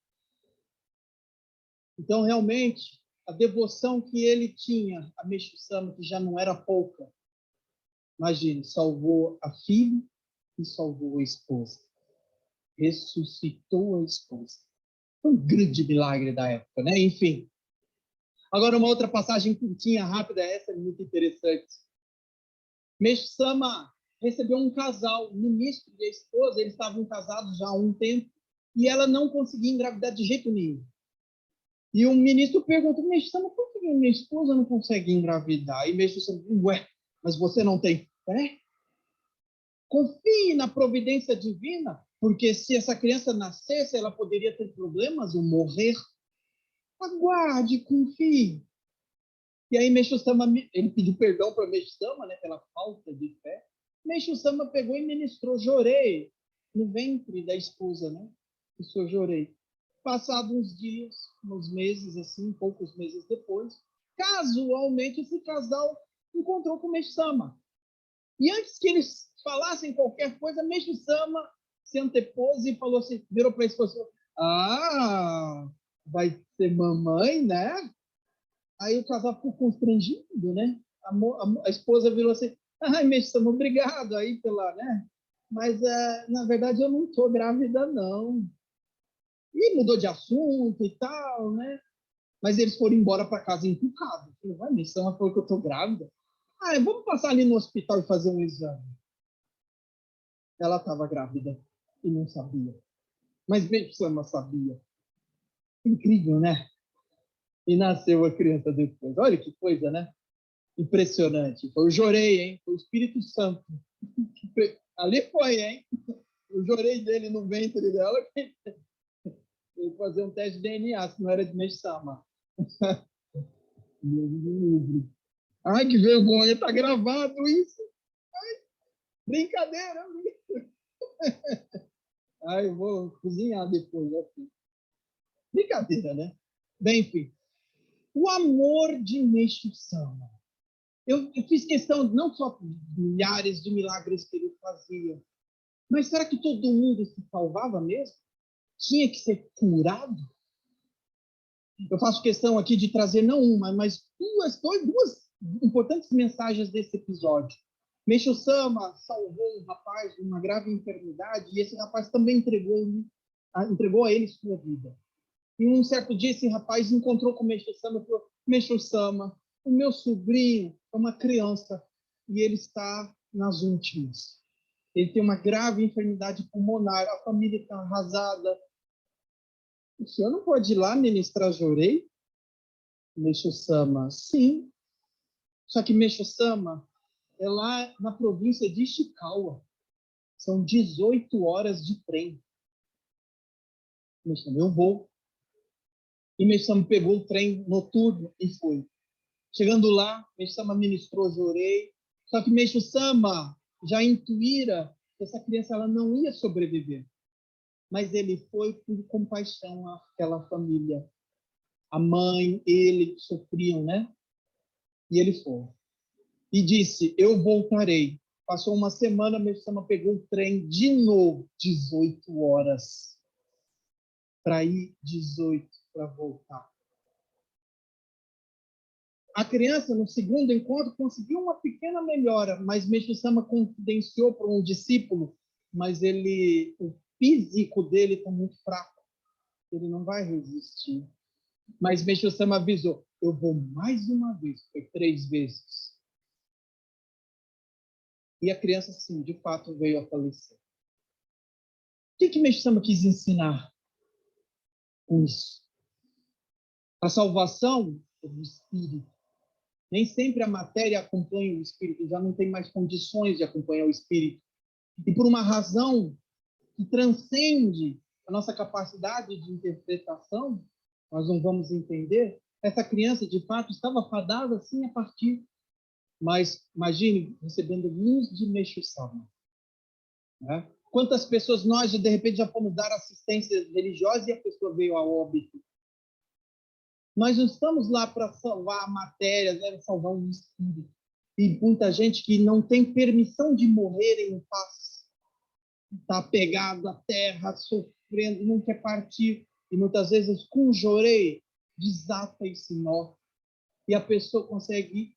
Então, realmente, a devoção que ele tinha a Meixo-sama, que já não era pouca, imagine, salvou a filha e salvou a esposa. Ressuscitou a esposa. Foi um grande milagre da época, né? Enfim. Agora, uma outra passagem curtinha, rápida, essa é muito interessante. Meixo Sama recebeu um casal, o ministro e a esposa, eles estavam casados já há um tempo, e ela não conseguia engravidar de jeito nenhum. E o ministro perguntou, Meixo Sama, por que minha esposa não consegue engravidar? E Meixo Sama, ué, mas você não tem fé? Confie na providência divina, porque se essa criança nascesse, ela poderia ter problemas ou morrer. Aguarde, confie. E aí Meixo Sama, ele pediu perdão para Meixo Sama, né, pela falta de fé. Meixo Sama pegou e ministrou Jorei no ventre da esposa, né? Isso eu Jorei. Passados uns dias, uns meses assim, poucos meses depois, casualmente esse casal encontrou com Meixo Sama. E antes que eles falassem qualquer coisa, Meixo Sama se antepôs e falou assim, virou para a esposa: "Ah, vai ser mamãe, né?" Aí o casal ficou constrangido, né? A esposa virou assim: "Ai, Meixo Sama, obrigado aí pela, né? Mas na verdade eu não estou grávida não." E mudou de assunto e tal, né? Mas eles foram embora para casa encucados. Vai, Meixo Sama falou que eu estou grávida. Ah, vamos passar ali no hospital e fazer um exame. Ela estava grávida e não sabia. Mas Meixo Sama sabia. Incrível, né? E nasceu a criança depois. Olha que coisa, né? Impressionante. Foi o Jorei, hein? Foi o Espírito Santo. Ali foi, hein? Eu jorei dele no ventre dela que eu fazer um teste de DNA, se não era de Meixama. Ai, que vergonha, tá gravado isso. Brincadeira. Ai, eu vou cozinhar depois. Assim. Brincadeira, né? Bem, enfim. O amor de Meixo-sama. Eu fiz questão não só de milhares de milagres que ele fazia, mas será que todo mundo se salvava mesmo? Tinha que ser curado? Eu faço questão aqui de trazer não uma, mas duas importantes mensagens desse episódio. Meixo Sama salvou um rapaz de uma grave enfermidade e esse rapaz também entregou a ele sua vida. E um certo dia esse rapaz encontrou com o Meixo Sama e falou: Meixo Sama, o meu sobrinho é uma criança e ele está nas últimas. Ele tem uma grave enfermidade pulmonar, a família está arrasada. O senhor não pode ir lá ministrar Jorei? Meixo Sama, sim. Só que Meixo Sama é lá na província de Ishikawa. São 18 horas de trem. Meixo Sama, eu vou. E Meixo Sama pegou o trem noturno e foi. Chegando lá, Meixo Sama ministrou Jorei. Só que Meixo Sama já intuíra que essa criança ela não ia sobreviver. Mas ele foi por compaixão àquela família. A mãe, ele sofriam, né? E ele foi. E disse: eu voltarei. Passou uma semana, Meixo Sama pegou o trem de novo, 18 horas. Para ir, 18 para voltar. A criança, no segundo encontro, conseguiu uma pequena melhora, mas Meixo Sama confidenciou para um discípulo, mas o físico dele está muito fraco. Ele não vai resistir. Mas Meixo Sama avisou: eu vou mais uma vez, foi 3 vezes. E a criança, sim, de fato, veio a falecer. O que Meixo Sama quis ensinar com isso? A salvação é do espírito. Nem sempre a matéria acompanha o espírito, já não tem mais condições de acompanhar o espírito. E por uma razão que transcende a nossa capacidade de interpretação, nós não vamos entender, essa criança, de fato, estava fadada assim a partir. Mas imagine recebendo luz de Meixo Sama. Né? Quantas pessoas nós, de repente, já fomos dar assistência religiosa e a pessoa veio a óbito? Nós não estamos lá para salvar a matéria, né? Salvar o espírito. E muita gente que não tem permissão de morrer em paz. Está apegado à terra, sofrendo, não quer partir. E muitas vezes, com Jorei, desata esse nó. E a pessoa consegue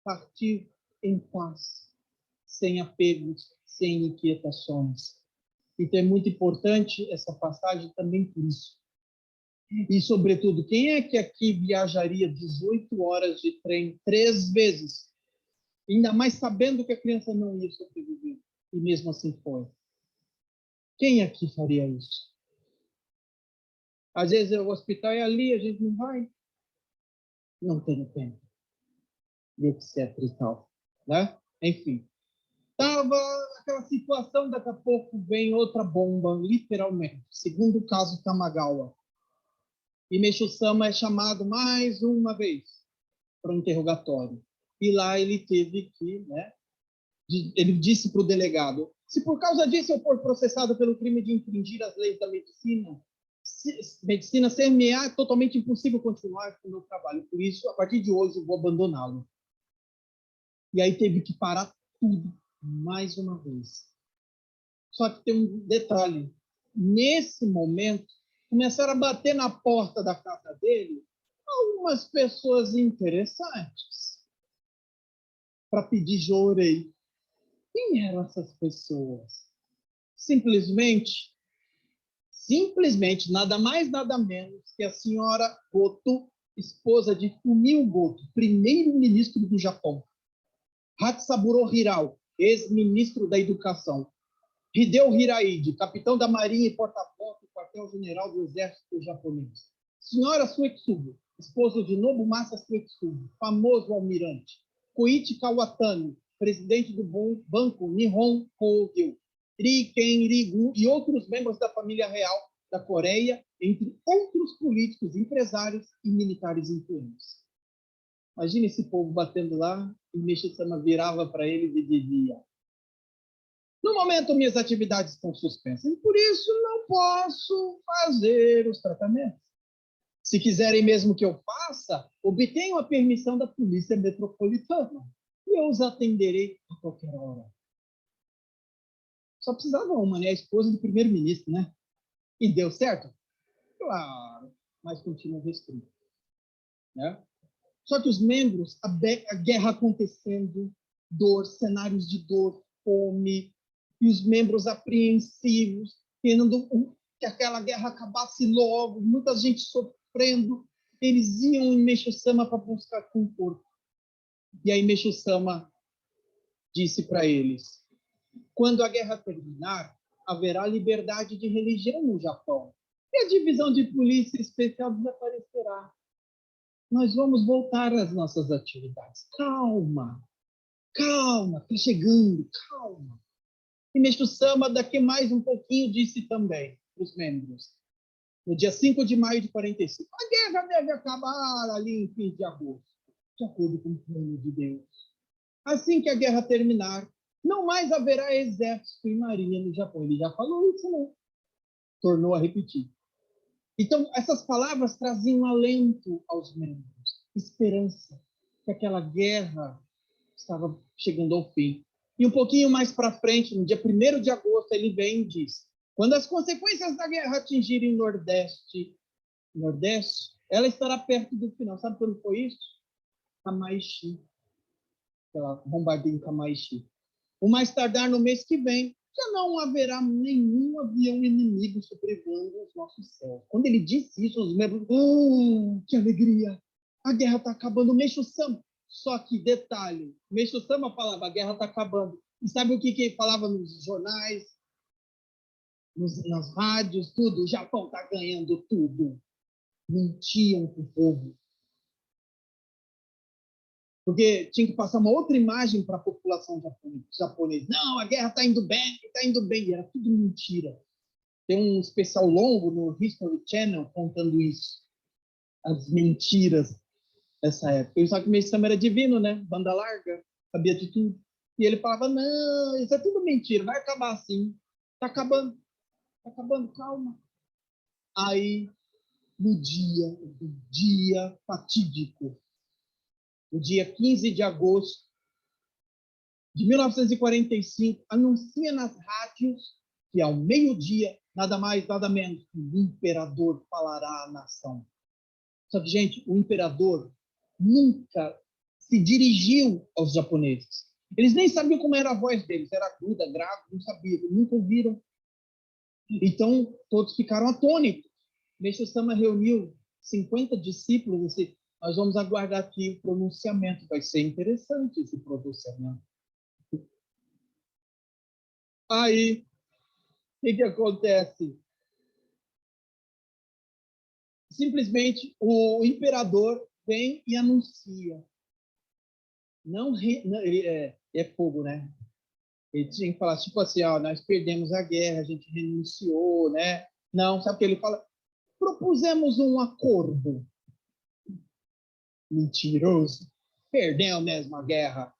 partir em paz, sem apegos, sem inquietações. Então é muito importante essa passagem também por isso. E, sobretudo, quem é que aqui viajaria 18 horas de trem 3 vezes? Ainda mais sabendo que a criança não ia sobreviver. E mesmo assim foi. Quem aqui faria isso? Às vezes o hospital é ali, a gente não vai. Não tem tempo. E etc e tal. Né? Enfim. Estava aquela situação, daqui a pouco vem outra bomba, literalmente. Segundo o caso Tamagawa. E Meixo Sama é chamado mais uma vez para um interrogatório. E lá ele teve que, né? Ele disse para o delegado: se por causa disso eu for processado pelo crime de infringir as leis da medicina ser-me-á totalmente impossível continuar com o meu trabalho. Por isso, a partir de hoje, eu vou abandoná-lo. E aí teve que parar tudo mais uma vez. Só que tem um detalhe. Nesse momento, começaram a bater na porta da casa dele algumas pessoas interessantes para pedir jorei. Quem eram essas pessoas? Simplesmente, nada mais, nada menos que a senhora Goto, esposa de Fumio Goto, primeiro-ministro do Japão. Hatsaburo Hirao, ex-ministro da Educação. Hideo Hiraide, capitão da Marinha e porta-voz do quartel-general do Exército japonês. Senhora Suetsugu, esposa de Nobumasa Suetsugu, famoso almirante. Koichi Kawatani, presidente do Banco Nihon Kogyo. Ri Ken-rigu e outros membros da família real da Coreia, entre outros políticos, empresários e militares influentes. Imagina esse povo batendo lá e Meixo Sama virava para eles e dizia: no momento, minhas atividades estão suspensas e por isso não posso fazer os tratamentos. Se quiserem mesmo que eu faça, obtenham a permissão da Polícia Metropolitana e eu os atenderei a qualquer hora. Só precisava uma, né? A esposa do primeiro-ministro, né? E deu certo? Claro, mas continua restrito. Né? Só que os membros, a guerra acontecendo, dor, cenários de dor, fome, e os membros apreensivos, querendo que aquela guerra acabasse logo, muita gente sofrendo, eles iam em Meixo Sama para buscar conforto. E aí Meixo Sama disse para eles: quando a guerra terminar, haverá liberdade de religião no Japão. E a divisão de polícia especial desaparecerá. Nós vamos voltar às nossas atividades. Calma, calma, está chegando, calma. E Meixo Sama, daqui mais um pouquinho, disse também para os membros, no dia 5 de maio de 45, a guerra deve acabar ali em fim de agosto, de acordo com o plano de Deus. Assim que a guerra terminar, não mais haverá exército e marinha no Japão. Ele já falou isso, né? Tornou a repetir. Então, essas palavras traziam alento aos membros, esperança, que aquela guerra estava chegando ao fim. E um pouquinho mais para frente, no dia 1º de agosto, ele vem e diz: quando as consequências da guerra atingirem Nordeste, ela estará perto do final. Sabe quando foi isso? Kamaishi. Aquela bombardeio em Kamaishi. O mais tardar no mês que vem, já não haverá nenhum avião inimigo sobrevoando os nossos céus. Quando ele disse isso, os membros, que alegria! A guerra está acabando. Meixo Sama. Só que, detalhe, Meixo Sama falava, a guerra está acabando. E sabe o que ele falava nos jornais, nas rádios, tudo? O Japão está ganhando tudo. Mentiam para o povo. Porque tinha que passar uma outra imagem para a população japonesa. Não, a guerra está indo bem, está indo bem. E era tudo mentira. Tem um especial longo no History Channel contando isso. As mentiras dessa época. Eu sabia que o Meixo Sama era divino, né? Banda larga, sabia de tudo. E ele falava, não, isso é tudo mentira, vai acabar assim. Está acabando, calma. Aí, no dia fatídico, no dia 15 de agosto de 1945, anuncia nas rádios que ao meio-dia, nada mais, nada menos, que o imperador falará à nação. Só que, gente, o imperador nunca se dirigiu aos japoneses. Eles nem sabiam como era a voz deles, era aguda, grave, não sabiam, nunca ouviram. Então, todos ficaram atônitos. Meixo Sama reuniu 50 discípulos e disse, nós vamos aguardar aqui o pronunciamento, vai ser interessante esse pronunciamento. Aí, o que acontece? Simplesmente o imperador vem e anuncia. Não, é fogo, né? Ele tinha que falar, tipo assim, ó, nós perdemos a guerra, a gente renunciou, né? Não, sabe o que ele fala? Propusemos um acordo. Mentiroso. Perdeu mesmo a guerra.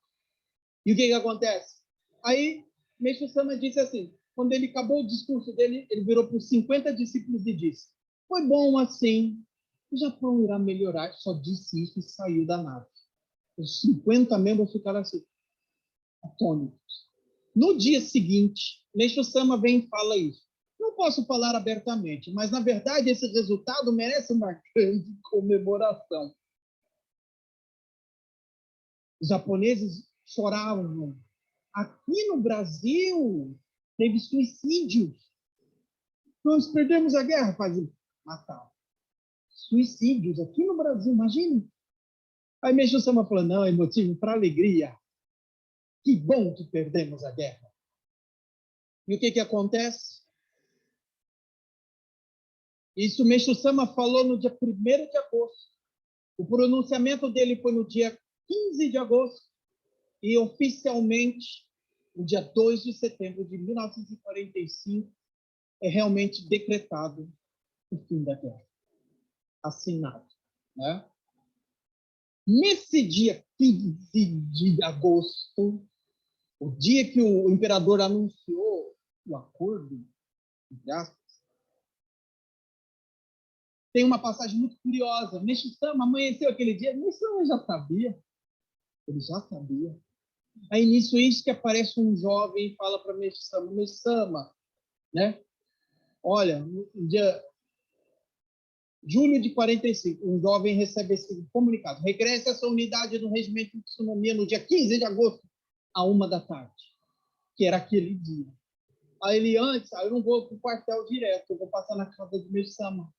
E o que acontece? Aí, Meixo Sama disse assim, quando ele acabou o discurso dele, ele virou para os 50 discípulos e disse, foi bom assim, o Japão irá melhorar. Só disse isso e saiu da nave. Os 50 membros ficaram assim, atônitos. No dia seguinte, Meixo Sama vem e fala isso. Não posso falar abertamente, mas, na verdade, esse resultado merece uma grande comemoração. Os japoneses choravam. Aqui no Brasil, teve suicídios. Nós perdemos a guerra, matar. Suicídios aqui no Brasil, imagine. Aí Meixo Sama falou, não, é motivo para alegria. Que bom que perdemos a guerra. E o que acontece? Isso Meixo Sama falou no dia 1º de agosto. O pronunciamento dele foi no dia 15 de agosto e, oficialmente, no dia 2 de setembro de 1945, é realmente decretado o fim da guerra. Assinado. Né? Nesse dia 15 de agosto, o dia que o imperador anunciou o acordo, tem uma passagem muito curiosa. Meixo Sama amanheceu aquele dia, Meixo Sama já sabia. Ele já sabia. Aí, nisso, isso que aparece um jovem e fala para Meixo Sama, né? Olha, no dia julho de 45, um jovem recebe esse comunicado. Regresse a sua unidade no regimento de Tsunomiya no dia 15 de agosto, à 1h, que era aquele dia. Aí ele, antes, eu não vou para o quartel direto, eu vou passar na casa do Meixo Sama.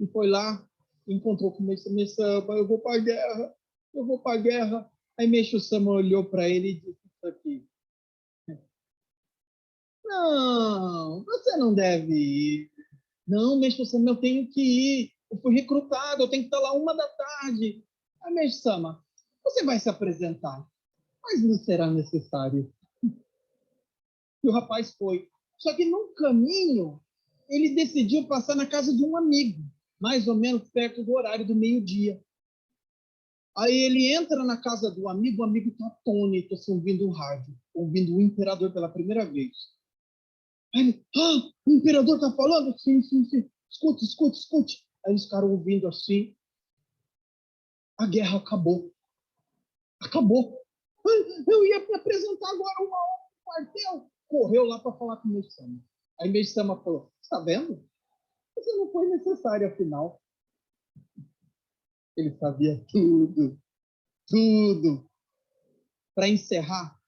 E foi lá, encontrou com o Meixo Sama, eu vou para a guerra, eu vou para a guerra. Aí Meixo Sama olhou para ele e disse isso aqui. Não, você não deve ir. Não, Meixo Sama, eu tenho que ir. Eu fui recrutado, eu tenho que estar lá 1h. Aí Meixo Sama, você vai se apresentar, mas não será necessário. E o rapaz foi. Só que no caminho, ele decidiu passar na casa de um amigo, mais ou menos perto do horário do meio-dia. Aí ele entra na casa do amigo, o amigo está atônito, assim, ouvindo o rádio, ouvindo o imperador pela primeira vez. Aí ele, o imperador está falando? Sim, sim, sim. Escute, escute, escute. Aí eles ficaram ouvindo assim. A guerra acabou. Acabou. Eu ia me apresentar agora 1 hora no quartel. Correu lá para falar com o Meixo Sama. Aí Meixo Sama falou, está vendo? Isso não foi necessário, afinal. Ele sabia tudo. Tudo. Para encerrar,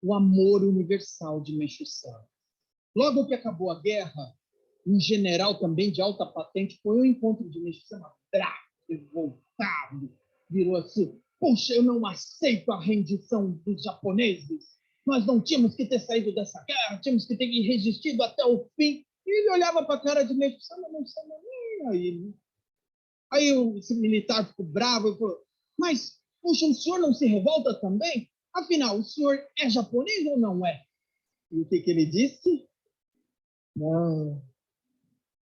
o amor universal de Meixo Sama. Logo que acabou a guerra, um general também de alta patente foi ao encontro de Meixo Sama, bravo, revoltado, virou assim, poxa, eu não aceito a rendição dos japoneses, nós não tínhamos que ter saído dessa guerra, tínhamos que ter resistido até o fim. E ele olhava para a cara de Meixo Sama, nem aí. Aí esse militar ficou bravo e falou, mas, puxa, o senhor não se revolta também? Afinal, o senhor é japonês ou não é? E o que ele disse? Não,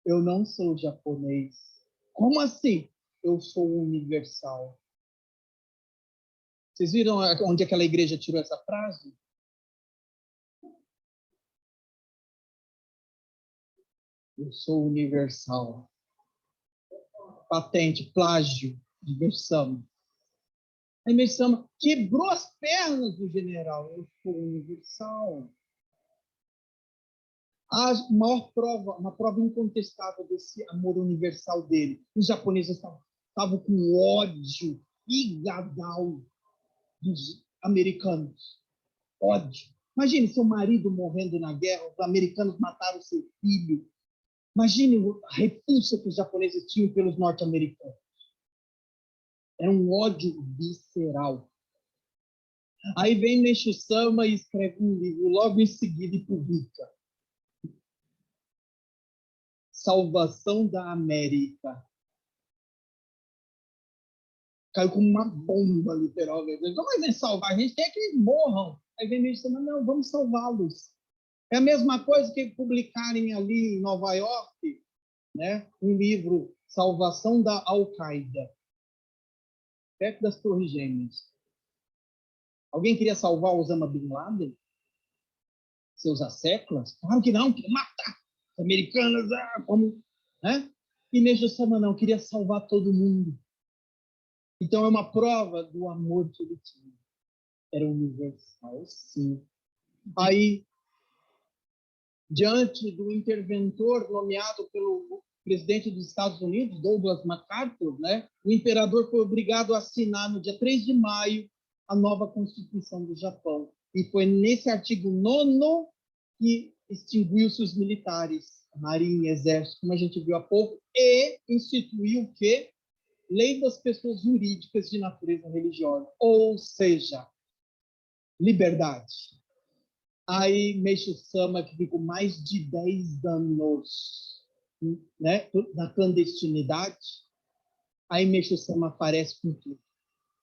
eu não sou japonês. Como assim? Eu sou universal. Vocês viram onde aquela igreja tirou essa frase? Eu sou universal. Patente, plágio de Meixo. Aí Meixo quebrou as pernas do general. Eu sou universal. A maior prova, uma prova incontestável desse amor universal dele. Os japoneses estavam com ódio igadal dos americanos. Ódio. Imagine seu marido morrendo na guerra, os americanos mataram seu filho. Imagine a repulsa que os japoneses tinham pelos norte-americanos. Era um ódio visceral. Aí vem Meishu Sama e escreve um livro logo em seguida e publica. Salvação da América. Caiu como uma bomba, literalmente. Como vai salvar? A gente quer que eles morram. Aí vem Meishu Sama, não, vamos salvá-los. É a mesma coisa que publicarem ali em Nova York, né, um livro, Salvação da Al-Qaeda, perto das Torres Gêmeas. Alguém queria salvar Osama Bin Laden? Seus asseclas? Claro que não, queria matar os americanos, como, né? E Meishu Sama não, queria salvar todo mundo. Então é uma prova do amor que ele tinha. Era universal, sim. Aí, diante do interventor nomeado pelo presidente dos Estados Unidos, Douglas MacArthur, né, o imperador foi obrigado a assinar no dia 3 de maio a nova Constituição do Japão. E foi nesse artigo 9º que extinguiu-se os militares, marinha, exército, como a gente viu há pouco, e instituiu o quê? Lei das pessoas jurídicas de natureza religiosa, ou seja, liberdade. Aí Meishu Sama, que ficou mais de 10 anos, né, na clandestinidade, aí Meishu Sama aparece com tudo.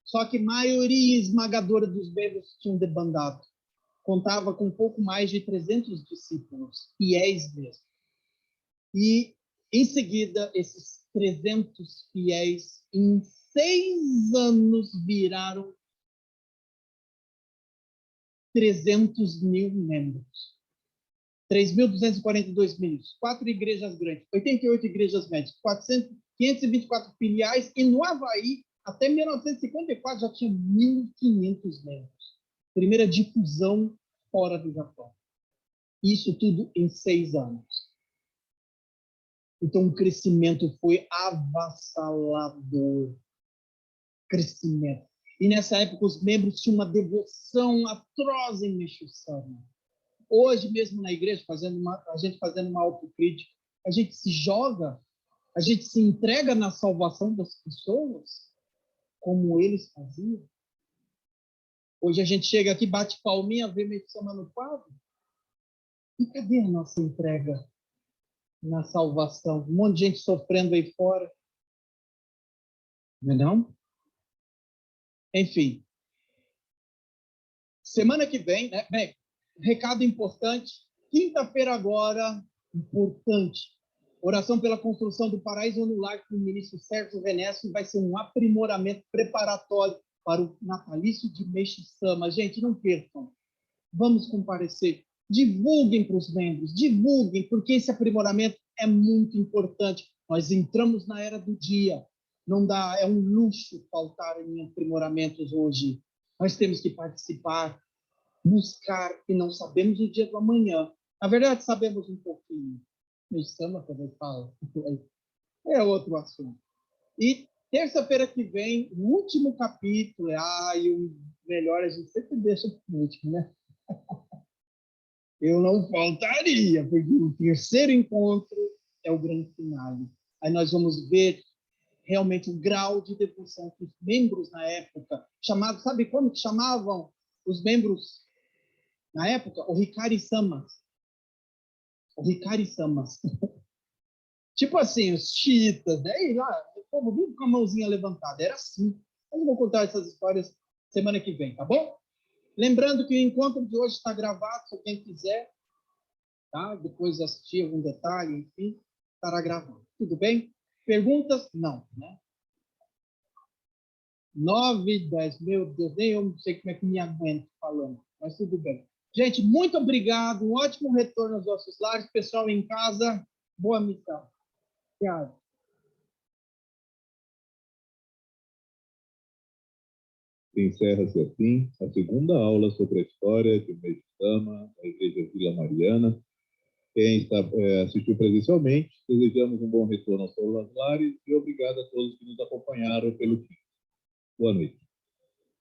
Só que a maioria esmagadora dos membros tinham debandado. Contava com um pouco mais de 300 discípulos, fiéis mesmo. E, em seguida, esses 300 fiéis, em 6 anos, viraram 300 mil membros. 3.242 membros, 4 igrejas grandes, 88 igrejas médias, 524 filiais, e no Havaí, até 1954, já tinha 1.500 membros. Primeira difusão fora do Japão. Isso tudo em 6 anos. Então, o crescimento foi avassalador. Crescimento. E nessa época, os membros tinham uma devoção atroz em Meishu Sama. Hoje mesmo na igreja, a gente fazendo uma autocrítica, a gente se joga, a gente se entrega na salvação das pessoas, como eles faziam. Hoje a gente chega aqui, bate palminha, vê Meishu Sama no quadro. E cadê a nossa entrega na salvação? Um monte de gente sofrendo aí fora. Não é não? Enfim. Semana que vem, né? Bem, recado importante. Quinta-feira agora, importante. Oração pela construção do Paraíso no Lar com o ministro Sérgio Venesso vai ser um aprimoramento preparatório para o natalício de Meishu Sama. Gente, não percam. Vamos comparecer. Divulguem para os membros, divulguem, porque esse aprimoramento é muito importante. Nós entramos na era do dia. Não dá, é um luxo faltar em aprimoramentos hoje. Nós temos que participar, buscar, e não sabemos o dia do amanhã. Na verdade, sabemos um pouquinho. Meishu Sama também fala. É outro assunto. E terça-feira que vem, o último capítulo. E o melhor a gente sempre deixa para o último, né? Eu não faltaria, porque o terceiro encontro é o grande finale. Aí nós vamos ver realmente o grau de devoção que os membros na época chamavam, sabe como que chamavam os membros na época? O Hikari-samas. O Hikari-samas. Tipo assim, os chiitas, né? E lá, o povo vive com a mãozinha levantada. Era assim. Mas eu vou contar essas histórias semana que vem, tá bom? Lembrando que o encontro de hoje está gravado, se quem quiser, tá? Depois assistir algum detalhe, enfim, estará gravado. Tudo bem? Perguntas? Não, né? 9, 10, meu Deus, nem eu não sei como é que me aguento falando, mas tudo bem. Gente, muito obrigado, um ótimo retorno aos nossos lares, pessoal em casa, boa missão. Obrigado. Encerra-se assim a segunda aula sobre a história de Meishu Sama, da Igreja Vila Mariana. Quem assistiu presencialmente, desejamos um bom retorno aos seus lares e obrigado a todos que nos acompanharam pelo fim. Boa noite.